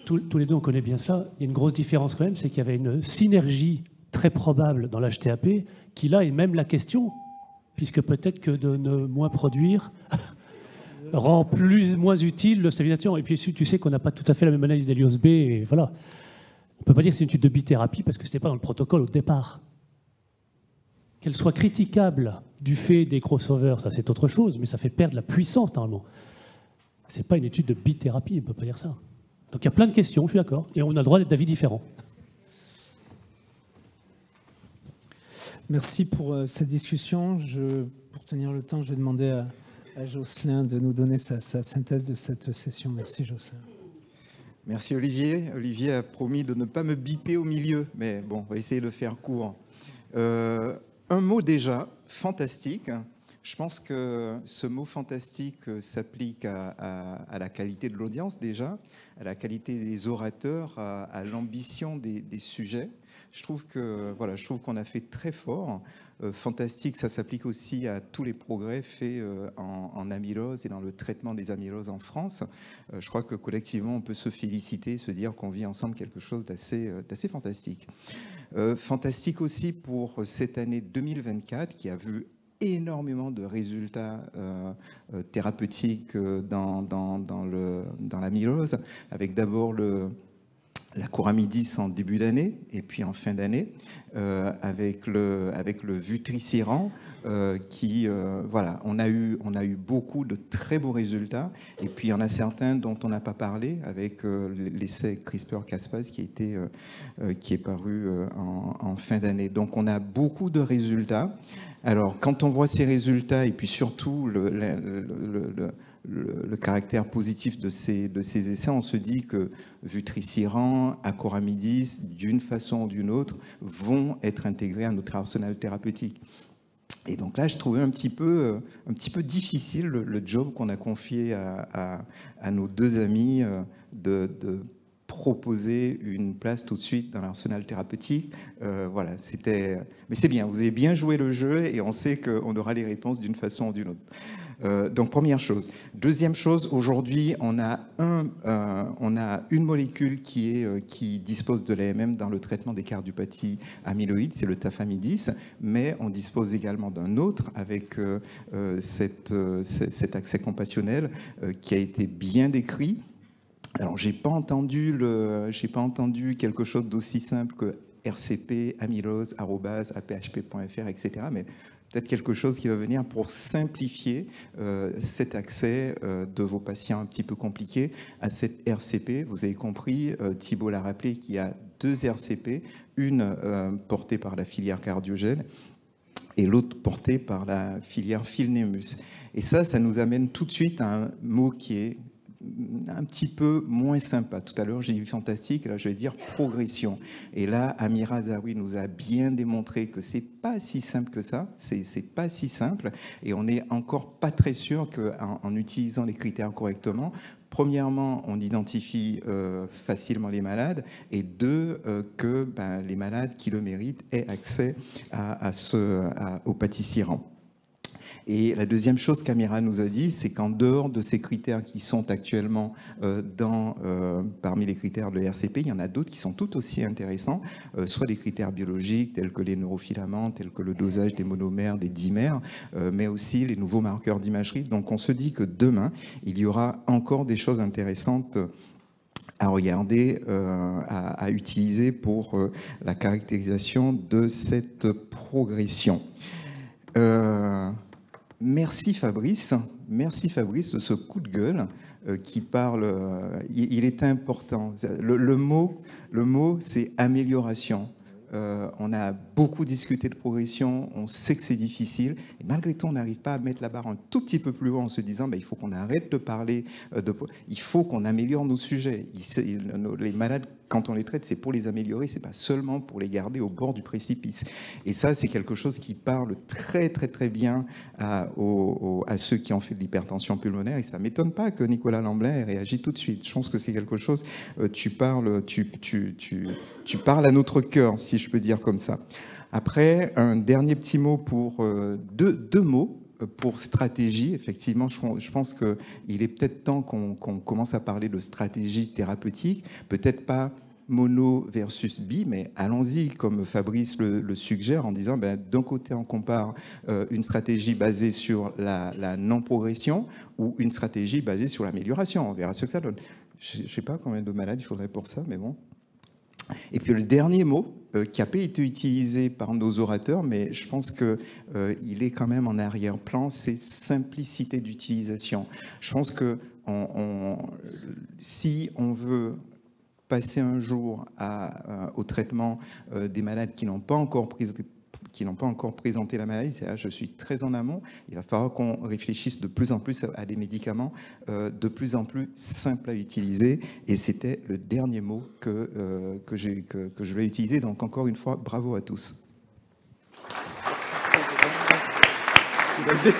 [SPEAKER 12] Tous les deux, on connaît bien ça. Il y a une grosse différence quand même, c'est qu'il y avait une synergie très probable dans l'HTAP, qui là est même la question, puisque peut-être que de ne moins produire rend moins utile le stabilisateur. Et puis tu sais qu'on n'a pas tout à fait la même analyse d'Helios B, et voilà. On ne peut pas dire que c'est une étude de bithérapie parce que ce n'était pas dans le protocole au départ. Qu'elle soit critiquable du fait des crossovers, ça c'est autre chose, mais ça fait perdre la puissance normalement. Ce n'est pas une étude de bithérapie, on ne peut pas dire ça. Donc il y a plein de questions, je suis d'accord, et on a le droit d'être d'avis différents.
[SPEAKER 11] Merci pour cette discussion. Pour tenir le temps, je vais demander à Jocelyn de nous donner sa synthèse de cette session. Merci Jocelyn.
[SPEAKER 13] Merci Olivier. Olivier a promis de ne pas me biper au milieu, mais bon, on va essayer de faire court. Un mot déjà, fantastique. Je pense que ce mot fantastique s'applique à la qualité de l'audience déjà, à la qualité des orateurs, à l'ambition des sujets. Je trouve qu'on a fait très fort. Fantastique, ça s'applique aussi à tous les progrès faits en amylose et dans le traitement des amyloses en France. Je crois que collectivement, on peut se féliciter, se dire qu'on vit ensemble quelque chose d'assez fantastique. Fantastique aussi pour cette année 2024 qui a vu énormément de résultats thérapeutiques dans l'amylose, avec d'abord la Coramidis en début d'année et puis en fin d'année avec le Vutrisiran qui voilà, on a eu beaucoup de très beaux résultats, et puis il y en a certains dont on n'a pas parlé avec l'essai CRISPR-Cas9 qui est paru en fin d'année. Donc on a beaucoup de résultats. Alors quand on voit ces résultats et puis surtout le caractère positif de ces essais, on se dit que Vutrisiran, Acoramidis, d'une façon ou d'une autre, vont être intégrés à notre arsenal thérapeutique. Et donc là, je trouvais un petit peu difficile le job qu'on a confié à nos deux amis de proposer une place tout de suite dans l'arsenal thérapeutique. Voilà, mais c'est bien, vous avez bien joué le jeu et on sait qu'on aura les réponses d'une façon ou d'une autre. Donc première chose. Deuxième chose, aujourd'hui, on a une molécule qui dispose de l'AMM dans le traitement des cardiopathies amyloïdes, c'est le tafamidis, mais on dispose également d'un autre avec cet accès compassionnel qui a été bien décrit. Alors, j'ai pas entendu quelque chose d'aussi simple que rcp-amylose@aphp.fr, etc. Mais peut-être quelque chose qui va venir pour simplifier cet accès de vos patients un petit peu compliqués à cette RCP. Vous avez compris, Thibault l'a rappelé, qu'il y a 2 RCP, une portée par la filière Cardiogène et l'autre portée par la filière Philnemus. Et ça nous amène tout de suite à un mot qui est un petit peu moins sympa. Tout à l'heure, j'ai dit fantastique, là je vais dire progression. Et là, Amira Zawi nous a bien démontré que c'est pas si simple que ça, c'est pas si simple, et on n'est encore pas très sûr qu'en utilisant les critères correctement, premièrement, on identifie facilement les malades, et deux, que les malades qui le méritent aient accès au pâtissiran. Et la deuxième chose qu'Amira nous a dit, c'est qu'en dehors de ces critères qui sont actuellement parmi les critères de l'RCP, il y en a d'autres qui sont tout aussi intéressants, soit des critères biologiques tels que les neurofilaments, tels que le dosage des monomères, des dimères, mais aussi les nouveaux marqueurs d'imagerie. Donc on se dit que demain, il y aura encore des choses intéressantes à regarder, à utiliser pour la caractérisation de cette progression. Merci Fabrice de ce coup de gueule qui parle. Il est important. Le mot c'est amélioration. On a beaucoup discuté de progression, on sait que c'est difficile, et malgré tout, on n'arrive pas à mettre la barre un tout petit peu plus haut en se disant il faut qu'on arrête de parler, il faut qu'on améliore nos sujets. Les malades, quand on les traite, c'est pour les améliorer, c'est pas seulement pour les garder au bord du précipice. Et ça, c'est quelque chose qui parle très très très bien à ceux qui ont fait de l'hypertension pulmonaire, et ça m'étonne pas que Nicolas Lamblin ait réagi tout de suite. Je pense que c'est quelque chose, tu parles à notre cœur, si je peux dire comme ça. Après, un dernier petit mot pour deux mots pour stratégie. Effectivement, je pense qu'il est peut-être temps qu'on commence à parler de stratégie thérapeutique, peut-être pas mono versus bi, mais allons-y, comme Fabrice le suggère, en disant d'un côté on compare une stratégie basée sur la non-progression ou une stratégie basée sur l'amélioration. On verra ce que ça donne. Je ne sais pas combien de malades il faudrait pour ça, mais bon. Et puis le dernier mot, qui n'a pas été utilisé par nos orateurs, mais je pense qu'il est quand même en arrière-plan, c'est simplicité d'utilisation. Je pense que si on veut passer un jour au traitement des malades qui n'ont pas encore présenté la maladie, c'est là, je suis très en amont, il va falloir qu'on réfléchisse de plus en plus à des médicaments de plus en plus simples à utiliser, et c'était le dernier mot que je vais utiliser. Donc encore une fois, bravo à tous.
[SPEAKER 6] Vas-y.